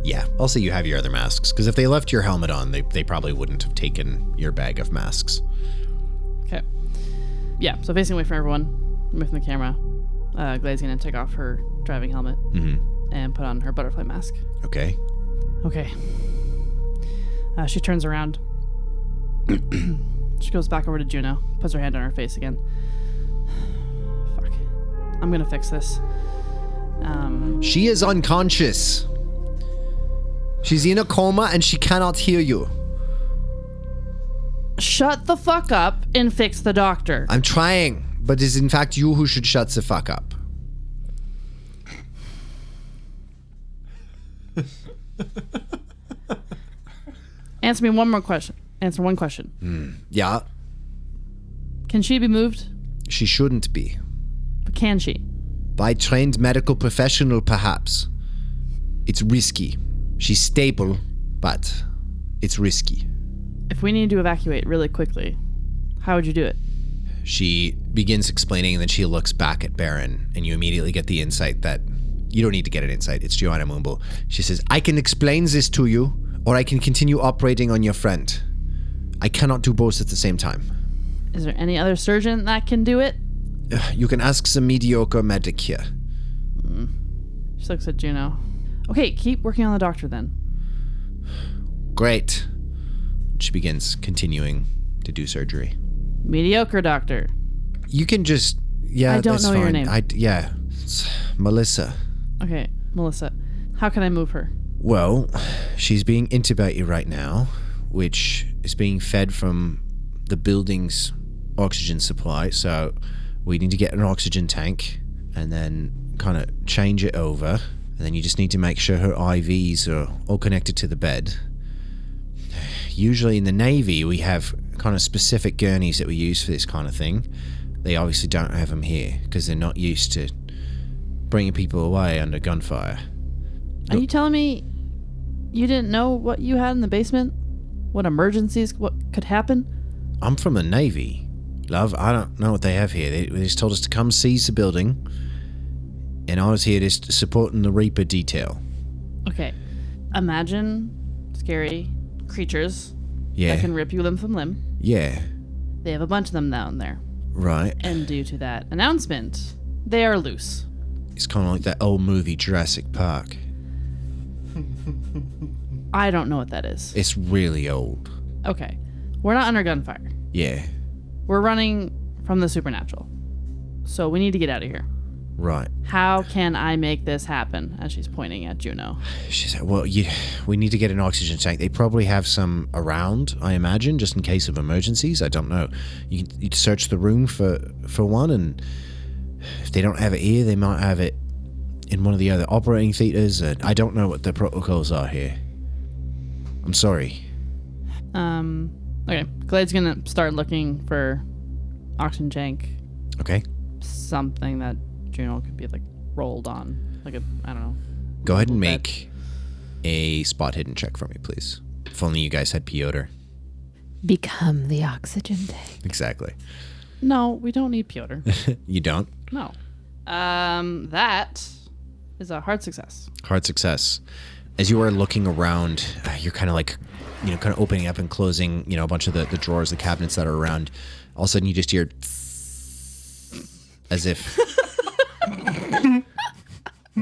Yeah, I'll say you have your other masks, because if they left your helmet on, they probably wouldn't have taken your bag of masks. Okay. Yeah, so facing away from everyone, away from the camera, Glade's gonna take off her driving helmet and put on her butterfly mask. Okay. Okay. She turns around. She goes back over to Juno, puts her hand on her face again. Fuck. I'm gonna fix this. She is unconscious. She's in a coma and she cannot hear you. Shut the fuck up and fix the doctor. I'm trying, but it's in fact you who should shut the fuck up. Answer me one more question. Answer one question. Yeah, Can she be moved? she shouldn't be. But can she? By trained medical professional, perhaps. It's risky. She's stable, but it's risky. If we need to evacuate really quickly, how would you do it? She begins explaining, and then she looks back at Barron, and you immediately get the insight that you don't need to get an insight. It's Joanna Mumble. She says, I can explain this to you, or I can continue operating on your friend. I cannot do both at the same time. Is there any other surgeon that can do it? You can ask some mediocre medic here. She looks at Juno. Okay, keep working on the doctor then. Great. She begins continuing to do surgery. Mediocre doctor. You can just... Yeah, I don't that's know fine. your name. Yeah. It's Melissa. Okay, Melissa. How can I move her? Well, she's being intubated right now, which is being fed from the building's oxygen supply. So we need to get an oxygen tank and then kind of change it over. And then you just need to make sure her IVs are all connected to the bed. Usually in the Navy, we have kind of specific gurneys that we use for this kind of thing. They obviously don't have them here because they're not used to bringing people away under gunfire. Are you telling me you didn't know what you had in the basement? What emergencies what could happen? I'm from the Navy, love. I don't know what they have here. They just told us to come seize the building, and I was here just supporting the Reaper detail. Okay. Imagine scary creatures Yeah. that can rip you limb from limb. Yeah. They have a bunch of them down there. Right. And due to that announcement, they are loose. It's kind of like that old movie Jurassic Park. I don't know what that is. It's really old. Okay. We're not under gunfire. Yeah. We're running from the supernatural. So we need to get out of here. Right. How can I make this happen? As she's pointing at Juno. She said, well, we need to get an oxygen tank. They probably have some around, I imagine, just in case of emergencies. I don't know. You search the room for one, and if they don't have it here, they might have it in one of the other operating theaters. I don't know what the protocols are here. I'm sorry. Okay. Glade's gonna start looking for oxygen tank. Okay. Something that Juno could be like rolled on. Like I don't know. Go ahead and bed. make a spot hidden check for me, please. If only you guys had Piotr. Become the oxygen tank. Exactly. No, we don't need Piotr. You don't? No. That is a hard success. Hard success. As you are looking around, you're kind of like, kind of opening up and closing, a bunch of the drawers, the cabinets that are around. All of a sudden you just hear as if an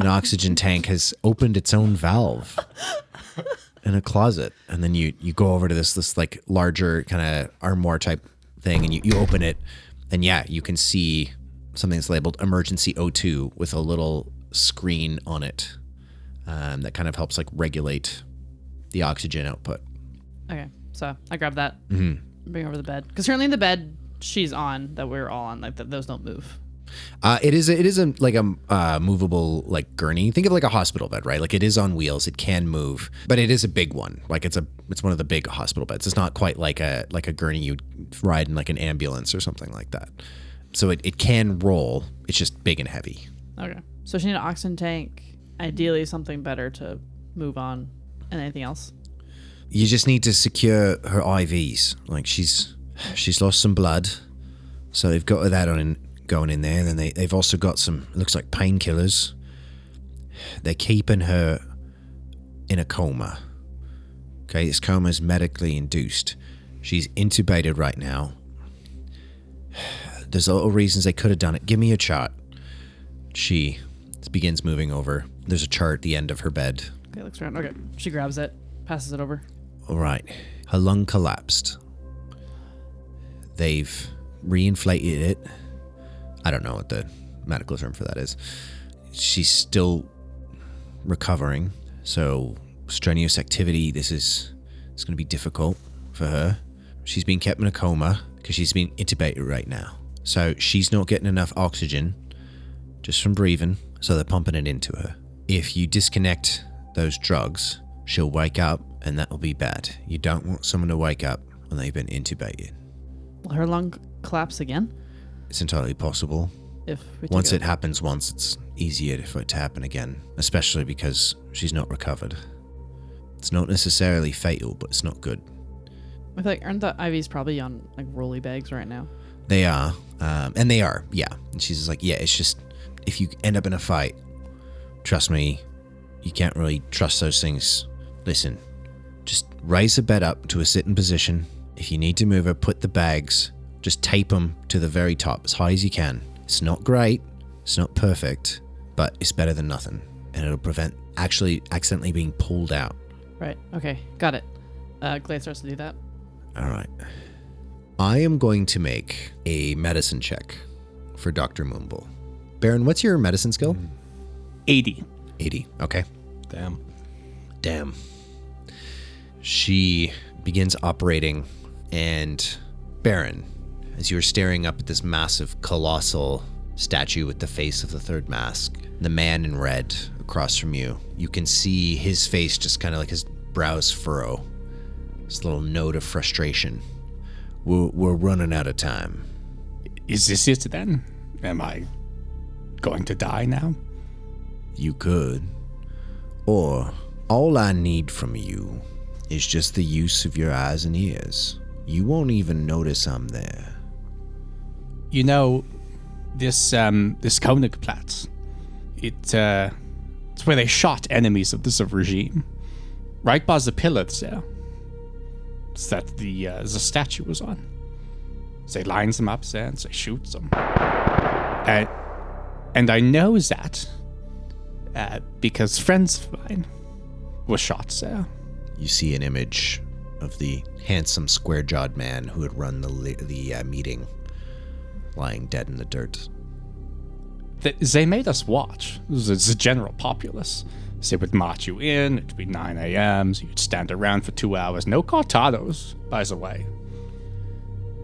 oxygen tank has opened its own valve in a closet. And then you go over to this like larger kind of armoire type thing, and you open it, and you can see something that's labeled emergency O2 with a little screen on it that kind of helps like regulate the oxygen output. Okay, so I grab that, Mm-hmm. bring over the bed. Because currently the bed she's on, that we're all on, like those don't move. It is like a movable like gurney. Think of like a hospital bed, right? Like it is on wheels. It can move, but it is a big one. Like it's one of the big hospital beds. It's not quite like a gurney you'd ride in like an ambulance or something like that. So it can roll. It's just big and heavy. Okay, so she need an oxygen tank. Ideally, something better to move on. And anything else? You just need to secure her IVs. Like she's lost some blood, so they've got that going in there. Then they've also got some, it looks like painkillers. They're keeping her in a coma. Okay, this coma is medically induced. She's intubated right now. There's a lot of reasons they could have done it. Give me a chart. She begins moving over. There's a chart at the end of her bed. Okay, looks around. Okay, she grabs it, passes it over. All right. Her lung collapsed. They've reinflated it. I don't know what the medical term for that is. She's still recovering, so strenuous activity, it's going to be difficult for her. She's being kept in a coma because she's being intubated right now. So she's not getting enough oxygen just from breathing, so they're pumping it into her. If you disconnect those drugs, she'll wake up, and that will be bad. You don't want someone to wake up when they've been intubated. Will her lung collapse again? It's entirely possible. If we Once it happens once, it's easier for it to happen again, especially because she's not recovered. It's not necessarily fatal, but it's not good. I feel like aren't the IVs probably on like rolly bags right now? They are, and they are, yeah. And she's just like, yeah, it's just, if you end up in a fight, trust me, you can't really trust those things. Listen, just raise the bed up to a sitting position. If you need to move her, put the bags, just tape them to the very top as high as you can. It's not great, it's not perfect, but it's better than nothing. And it'll prevent actually accidentally being pulled out. Right, okay, got it. Glade starts to do that. All right. I am going to make a medicine check for Dr. Moonbull. Barron, what's your medicine skill? 80. 80, okay. Damn. She begins operating, and Barron, as you are staring up at this massive, colossal statue with the face of the third mask, the man in red across from you, you can see his face just kind of like his brows furrow. This little note of frustration. We're running out of time. Is this it then? Am I going to die now? You could. Or, all I need from you is just the use of your eyes and ears. You won't even notice I'm there. You know, this contemplates. It's where they shot enemies of this regime. Right by the pillars there. It's that the statue was on. So they lines them up there and they shoots them. And I know that because friends of mine were shot there. You see an image of the handsome, square-jawed man who had run the meeting, lying dead in the dirt. They made us watch. The general populace. They would march you in. It'd be 9 a.m. So you'd stand around for 2 hours. No cortados, by the way.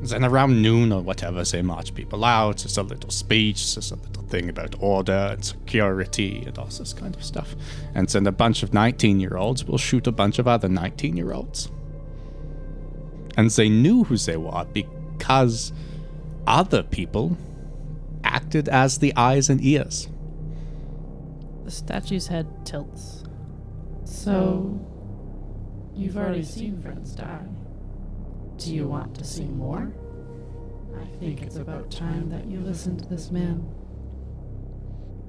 Then around noon or whatever, they march people out. There's a little speech. There's a little thing about order and security and all this kind of stuff. And then a bunch of 19-year-olds will shoot a bunch of other 19-year-olds. And they knew who they were because other people acted as the eyes and ears. The statue's head tilts. So, you've already seen friends die. Do you want to see more? I think it's about time that you listen to this man.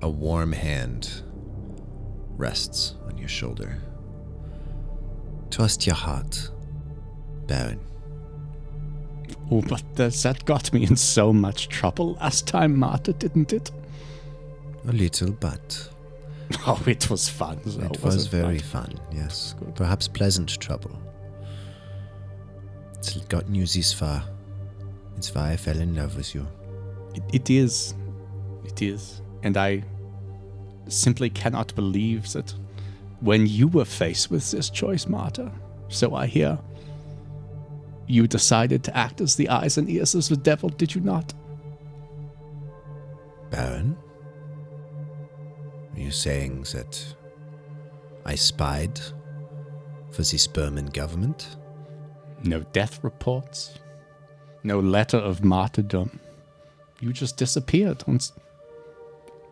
A warm hand rests on your shoulder. Trust your heart, Baron. Oh, but that got me in so much trouble last time, Marta, didn't it? A little, but Oh, it was fun. So it was very fun, yes. Perhaps pleasant trouble. It's gotten you this far. It's why I fell in love with you. It is. It is. And I simply cannot believe that when you were faced with this choice, Marta, so I hear, you decided to act as the eyes and ears of the devil, did you not? Baron? Are you saying that I spied for the Sperman government? No death reports. No letter of martyrdom. You just disappeared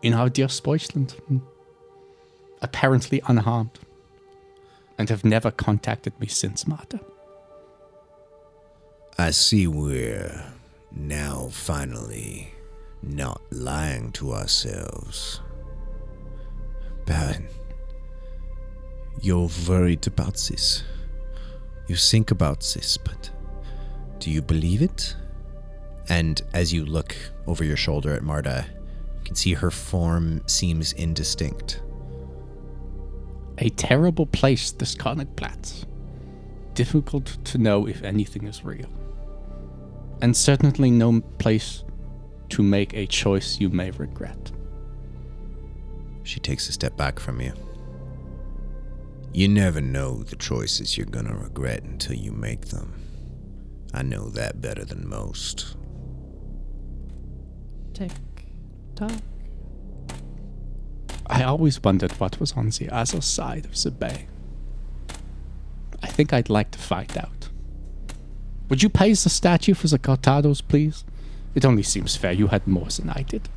in our dear Spoichland, apparently unharmed, and have never contacted me since, Marta. I see we're now finally not lying to ourselves. Baron, you're worried about this. You think about this, but do you believe it? And as you look over your shoulder at Marta, you can see her form seems indistinct. A terrible place, this contemplates. Difficult to know if anything is real. And certainly no place to make a choice you may regret. She takes a step back from you. You never know the choices you're gonna regret until you make them. I know that better than most. Tick tock. I always wondered what was on the other side of the bay. I think I'd like to find out. Would you pay the statue for the cortados, please? It only seems fair. You had more than I did.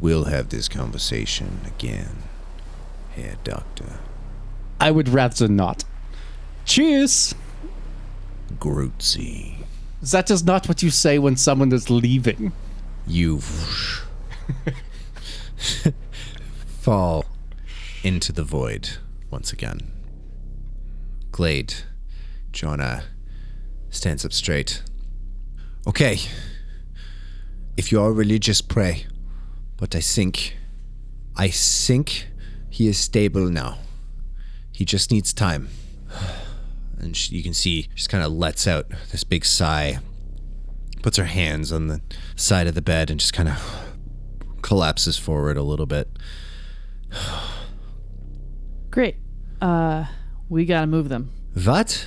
We'll have this conversation again, Herr Doctor. I would rather not. Cheers! Grootsy. That is not what you say when someone is leaving. You fall into the void once again. Glade, Jonah stands up straight. Okay, if you are religious, pray. But I think he is stable now. He just needs time. And you can see she just kind of lets out this big sigh, puts her hands on the side of the bed and just kind of collapses forward a little bit. Great. We gotta move them. What?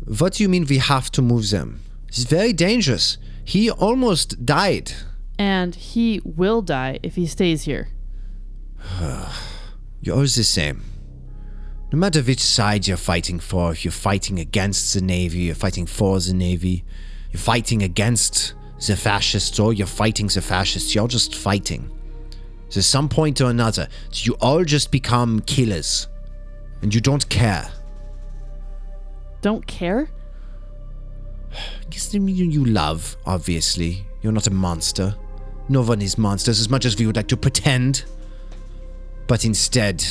What do you mean we have to move them? It's very dangerous. He almost died. And he will die if he stays here. You're always the same. No matter which side you're fighting for, if you're fighting against the Navy, you're fighting for the Navy, you're fighting against the fascists, or you're fighting the fascists, you're just fighting. There's some point or another, you all just become killers. And you don't care. Don't care? Yes, you love, obviously. You're not a monster. No one is monsters as much as we would like to pretend. But instead,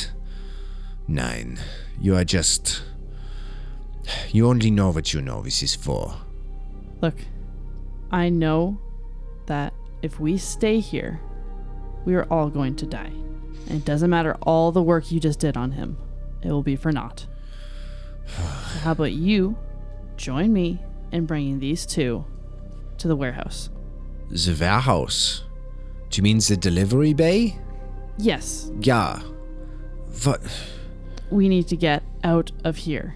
nine. You are just... You only know what you know this is for. Look, I know that if we stay here, we are all going to die. And it doesn't matter all the work you just did on him. It will be for naught. So how about you join me in bringing these two to the warehouse? The warehouse? Do you mean the delivery bay? Yes. Yeah. What? We need to get out of here.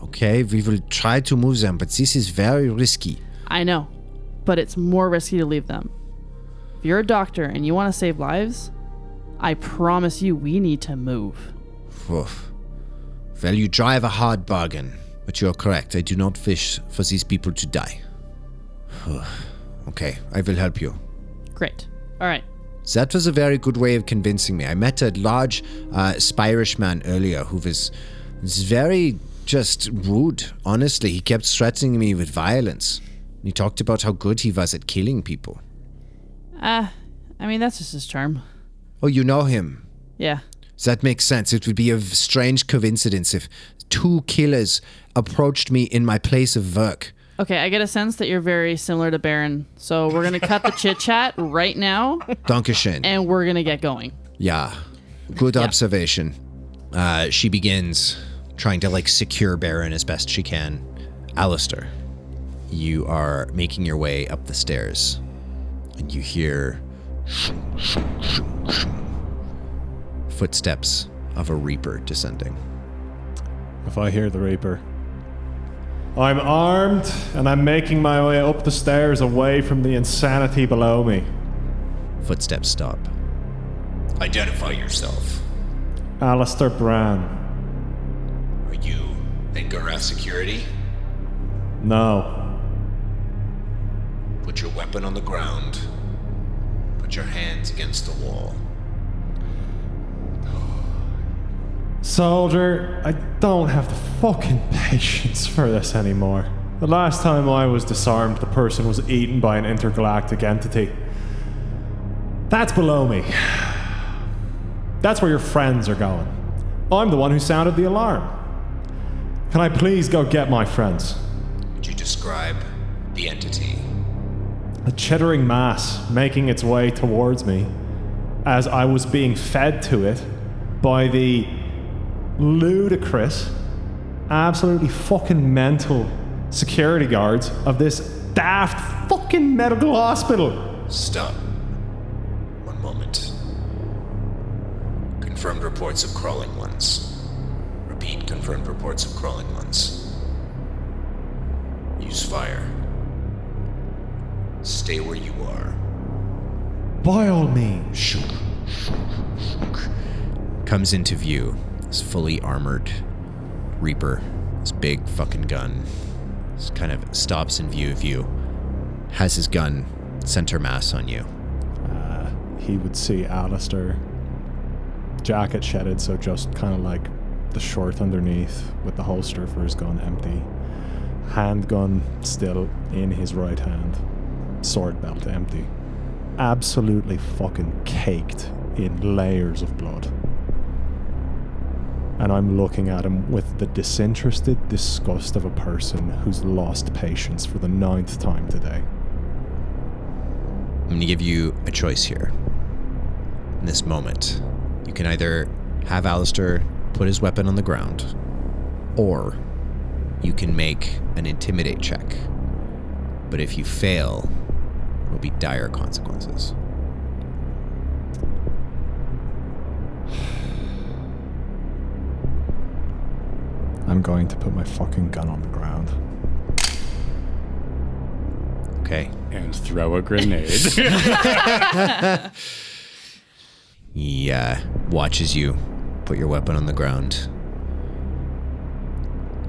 Okay, we will try to move them, but this is very risky. I know, but it's more risky to leave them. If you're a doctor and you want to save lives, I promise you we need to move. Oof. Well, you drive a hard bargain, but you're correct. I do not wish for these people to die. Okay, I will help you. Great. All right. That was a very good way of convincing me. I met a large Spirish man earlier who was very just rude. Honestly, he kept threatening me with violence. He talked about how good he was at killing people. I mean, that's just his charm. Oh, you know him? Yeah. That makes sense. It would be a strange coincidence if 2 killers approached me in my place of work. Okay, I get a sense that you're very similar to Barron. So we're going to cut the chit-chat right now. Dankeschön. And we're going to get going. Yeah. Good observation. She begins trying to secure Barron as best she can. Alastar, you are making your way up the stairs and you hear footsteps of a Reaper descending. If I hear the Reaper, I'm armed and I'm making my way up the stairs away from the insanity below me. Footsteps stop. Identify yourself. Alastar Bran. Are you Engarath security? No. Put your weapon on the ground. Put your hands against the wall. Soldier, I don't have the fucking patience for this anymore. The last time I was disarmed, the person was eaten by an intergalactic entity. That's below me. That's where your friends are going. I'm the one who sounded the alarm. Can I please go get my friends? Could you describe the entity? A chittering mass making its way towards me as I was being fed to it by the ludicrous, absolutely fucking mental security guards of this daft fucking medical hospital. Stop. One moment. Confirmed reports of crawling ones. Repeat, confirmed reports of crawling ones. Use fire. Stay where you are. By all means. Shunk, shunk, shunk. Comes into view. This fully armored Reaper. This big fucking gun. This kind of stops in view of you. Has his gun center mass on you. He would see Alastar. Jacket shedded, so just kind of like the shirt underneath with the holster for his gun empty. Handgun still in his right hand. Sword belt empty. Absolutely fucking caked in layers of blood. And I'm looking at him with the disinterested disgust of a person who's lost patience for the 9th time today. I'm going to give you a choice here. In this moment, you can either have Alastar put his weapon on the ground, or you can make an intimidate check. But if you fail, there will be dire consequences. I'm going to put my fucking gun on the ground. Okay. And throw a grenade. He watches you put your weapon on the ground.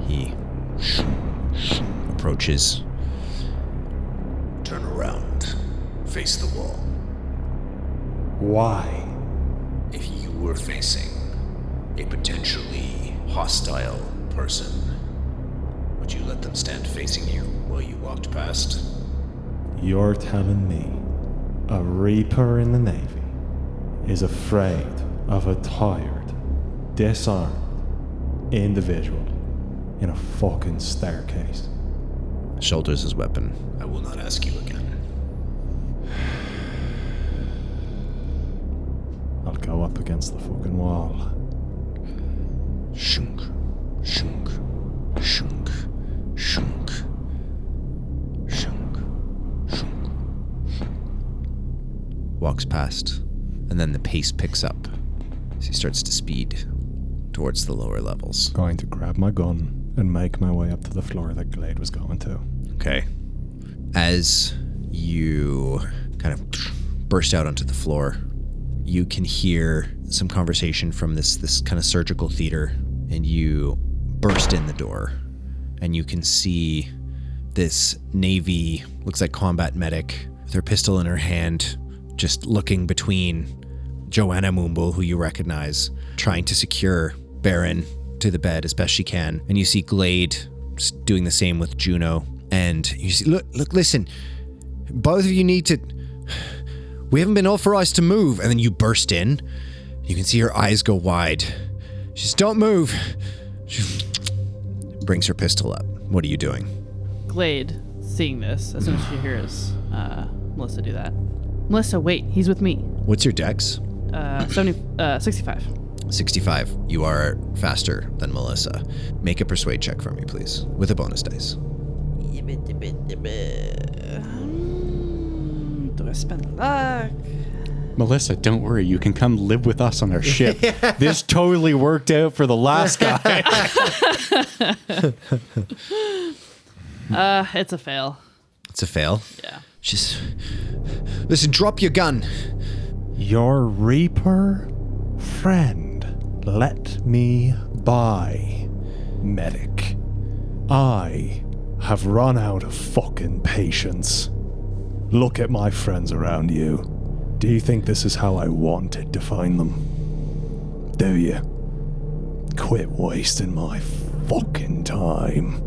He approaches. Turn around. Face the wall. Why? If you were facing a potentially hostile person, would you let them stand facing you while you walked past? You're telling me a Reaper in the Navy is afraid of a tired, disarmed individual in a fucking staircase? Shoulders his weapon. I will not ask you again. I'll go up against the fucking wall. Shunk, shunk, shunk, shunk, shunk, shunk. Walks past, and then the pace picks up as he starts to speed towards the lower levels. Going to grab my gun and make my way up to the floor that Glade was going to. Okay. As you kind of burst out onto the floor, you can hear some conversation from this kind of surgical theater, and you burst in the door, and you can see this Navy, looks like combat medic, with her pistol in her hand, just looking between Joanna Moomble, who you recognize, trying to secure Barron to the bed as best she can. And you see Glade doing the same with Juno. And you see, look, listen, both of you need to, we haven't been authorized to move. And then you burst in. You can see her eyes go wide. She says, don't move. She brings her pistol up. What are you doing? Glade, seeing this, as soon as she hears Melissa do that. Melissa, wait, he's with me. What's your dex? 65. 65. You are faster than Melissa. Make a persuade check for me, please, with a bonus dice. Do I spend luck? Melissa, don't worry. You can come live with us on our ship. This totally worked out for the last guy. It's a fail. It's a fail? Yeah. Just listen, drop your gun. Your Reaper friend, let me by, medic. I have run out of fucking patience. Look at my friends around you. Do you think this is how I wanted to find them? Do you? Quit wasting my fucking time.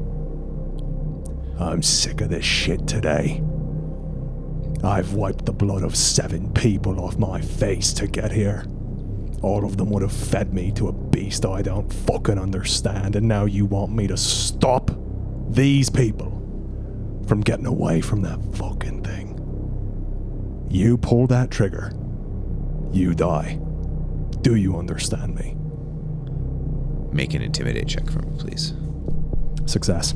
I'm sick of this shit today. I've wiped the blood of 7 people off my face to get here. All of them would have fed me to a beast I don't fucking understand, and now you want me to stop these people from getting away from that fucking thing. You pull that trigger, you die. Do you understand me? Make an intimidate check for me, please. Success.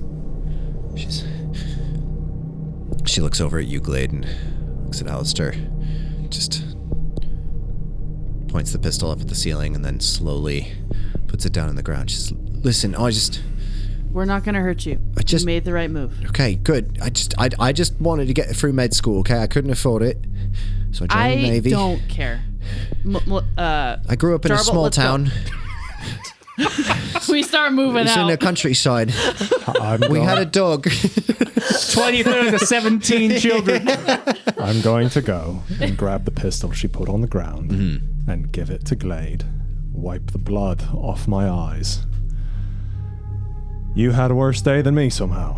She looks over at you, Glade, and looks at Alastar. Just points the pistol up at the ceiling and then slowly puts it down on the ground. She says, listen, We're not gonna hurt you. You made the right move. Okay, good. I just wanted to get through med school, okay? I couldn't afford it. So I joined the Navy. I don't care. I grew up in a small town. We start moving It's out. in the countryside. We had a dog. 23rd to 17 children. I'm going to go and grab the pistol she put on the ground and give it to Glade. Wipe the blood off my eyes. You had a worse day than me somehow.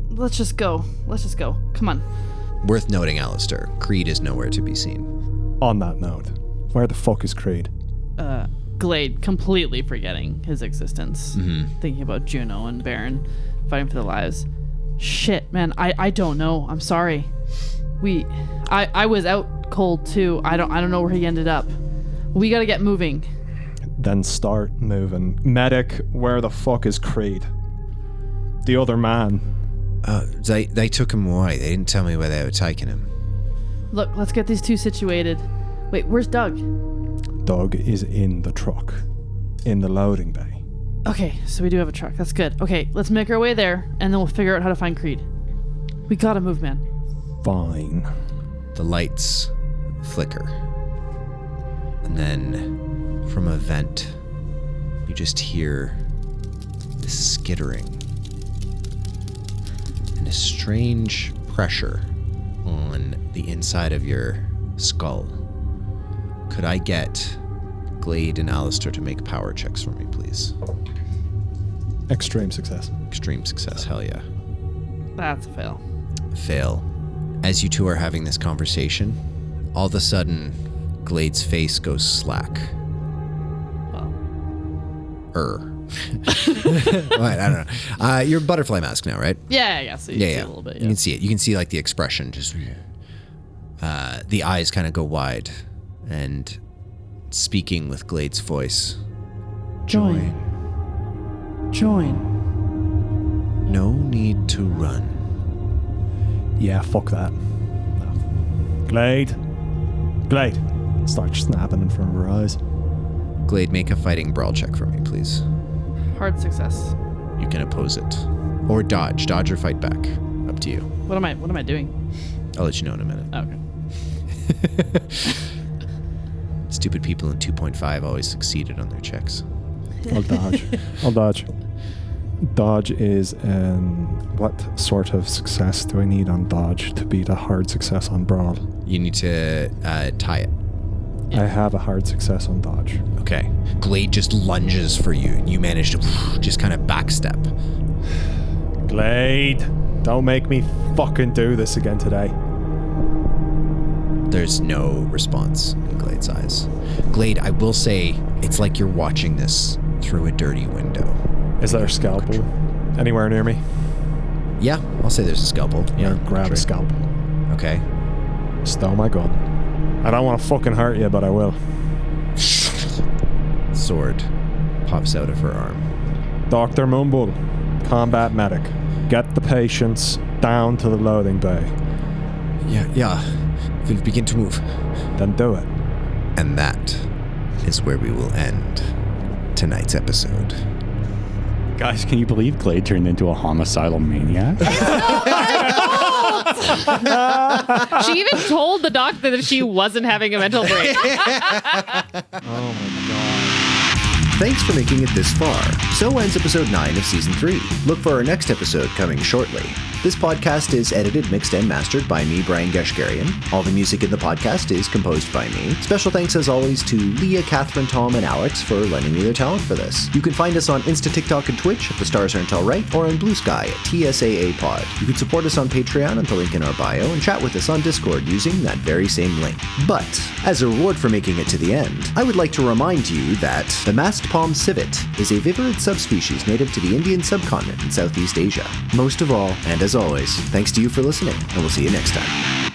Let's just go. Come on. Worth noting, Alastar, Creed is nowhere to be seen. On that note, where the fuck is Creed? Glade, completely forgetting his existence. Thinking about Juno and Barron fighting for their lives. Shit, man, I don't know. I'm sorry. I was out cold too. I don't know where he ended up. We gotta get moving. Then start moving. Medic, where the fuck is Creed? The other man. They took him away. They didn't tell me where they were taking him. Look, let's get these two situated. Wait, where's Doug? Doug is in the truck. In the loading bay. Okay, so we do have a truck. That's good. Okay, let's make our way there, and then we'll figure out how to find Creed. We gotta move, man. Fine. The lights flicker. And then, from a vent, you just hear this skittering and a strange pressure on the inside of your skull. Could I get Glade and Alastar to make power checks for me, please? Extreme success. Extreme success, hell yeah. That's a fail. Fail. As you two are having this conversation, all of a sudden, Glade's face goes slack. Well. I don't know. You're butterfly mask now, right? Yeah, I guess. So you can see a little bit. Yeah. You can see it. You can see like the expression, just the eyes kind of go wide, and speaking with Glade's voice. Join. No need to run. Yeah, fuck that. No. Glade. Start snapping in front of her eyes. Glade, make a fighting brawl check for me, please. Hard success. You can oppose it. Or dodge. Dodge or fight back. Up to you. What am I doing? I'll let you know in a minute. Okay. Stupid people in 2.5 always succeeded on their checks. I'll dodge. Dodge is what sort of success do I need on dodge to beat a hard success on brawl? You need to tie it. I have a hard success on dodge. Okay. Glade just lunges for you. You manage to just kind of backstep. Glade, don't make me fucking do this again today. There's no response in Glade's eyes. Glade, I will say, it's like you're watching this through a dirty window. Is there a scalpel anywhere near me? Yeah, I'll say there's a scalpel. Yeah, grab a scalpel. Okay. Stow my gun. I don't want to fucking hurt you, but I will. Sword pops out of her arm. Dr. Mumble, combat medic. Get the patients down to the loading bay. Yeah. We'll begin to move. Then do it. And that is where we will end tonight's episode. Guys, can you believe Glade turned into a homicidal maniac? She even told the doctor that she wasn't having a mental break. Oh my god. Thanks for making it this far. So ends episode 9 of season 3. Look for our next episode coming shortly. This podcast is edited, mixed, and mastered by me, Brian Geshkarian. All the music in the podcast is composed by me. Special thanks, as always, to Leah, Catherine, Tom, and Alex for lending me their talent for this. You can find us on Insta, TikTok, and Twitch at The Stars Aren't All Right, or on Blue Sky at TSAA Pod. You can support us on Patreon at the link in our bio, and chat with us on Discord using that very same link. But, as a reward for making it to the end, I would like to remind you that the masked palm civet is a viverrid subspecies native to the Indian subcontinent in Southeast Asia. Most of all, and as always, thanks to you for listening, and we'll see you next time.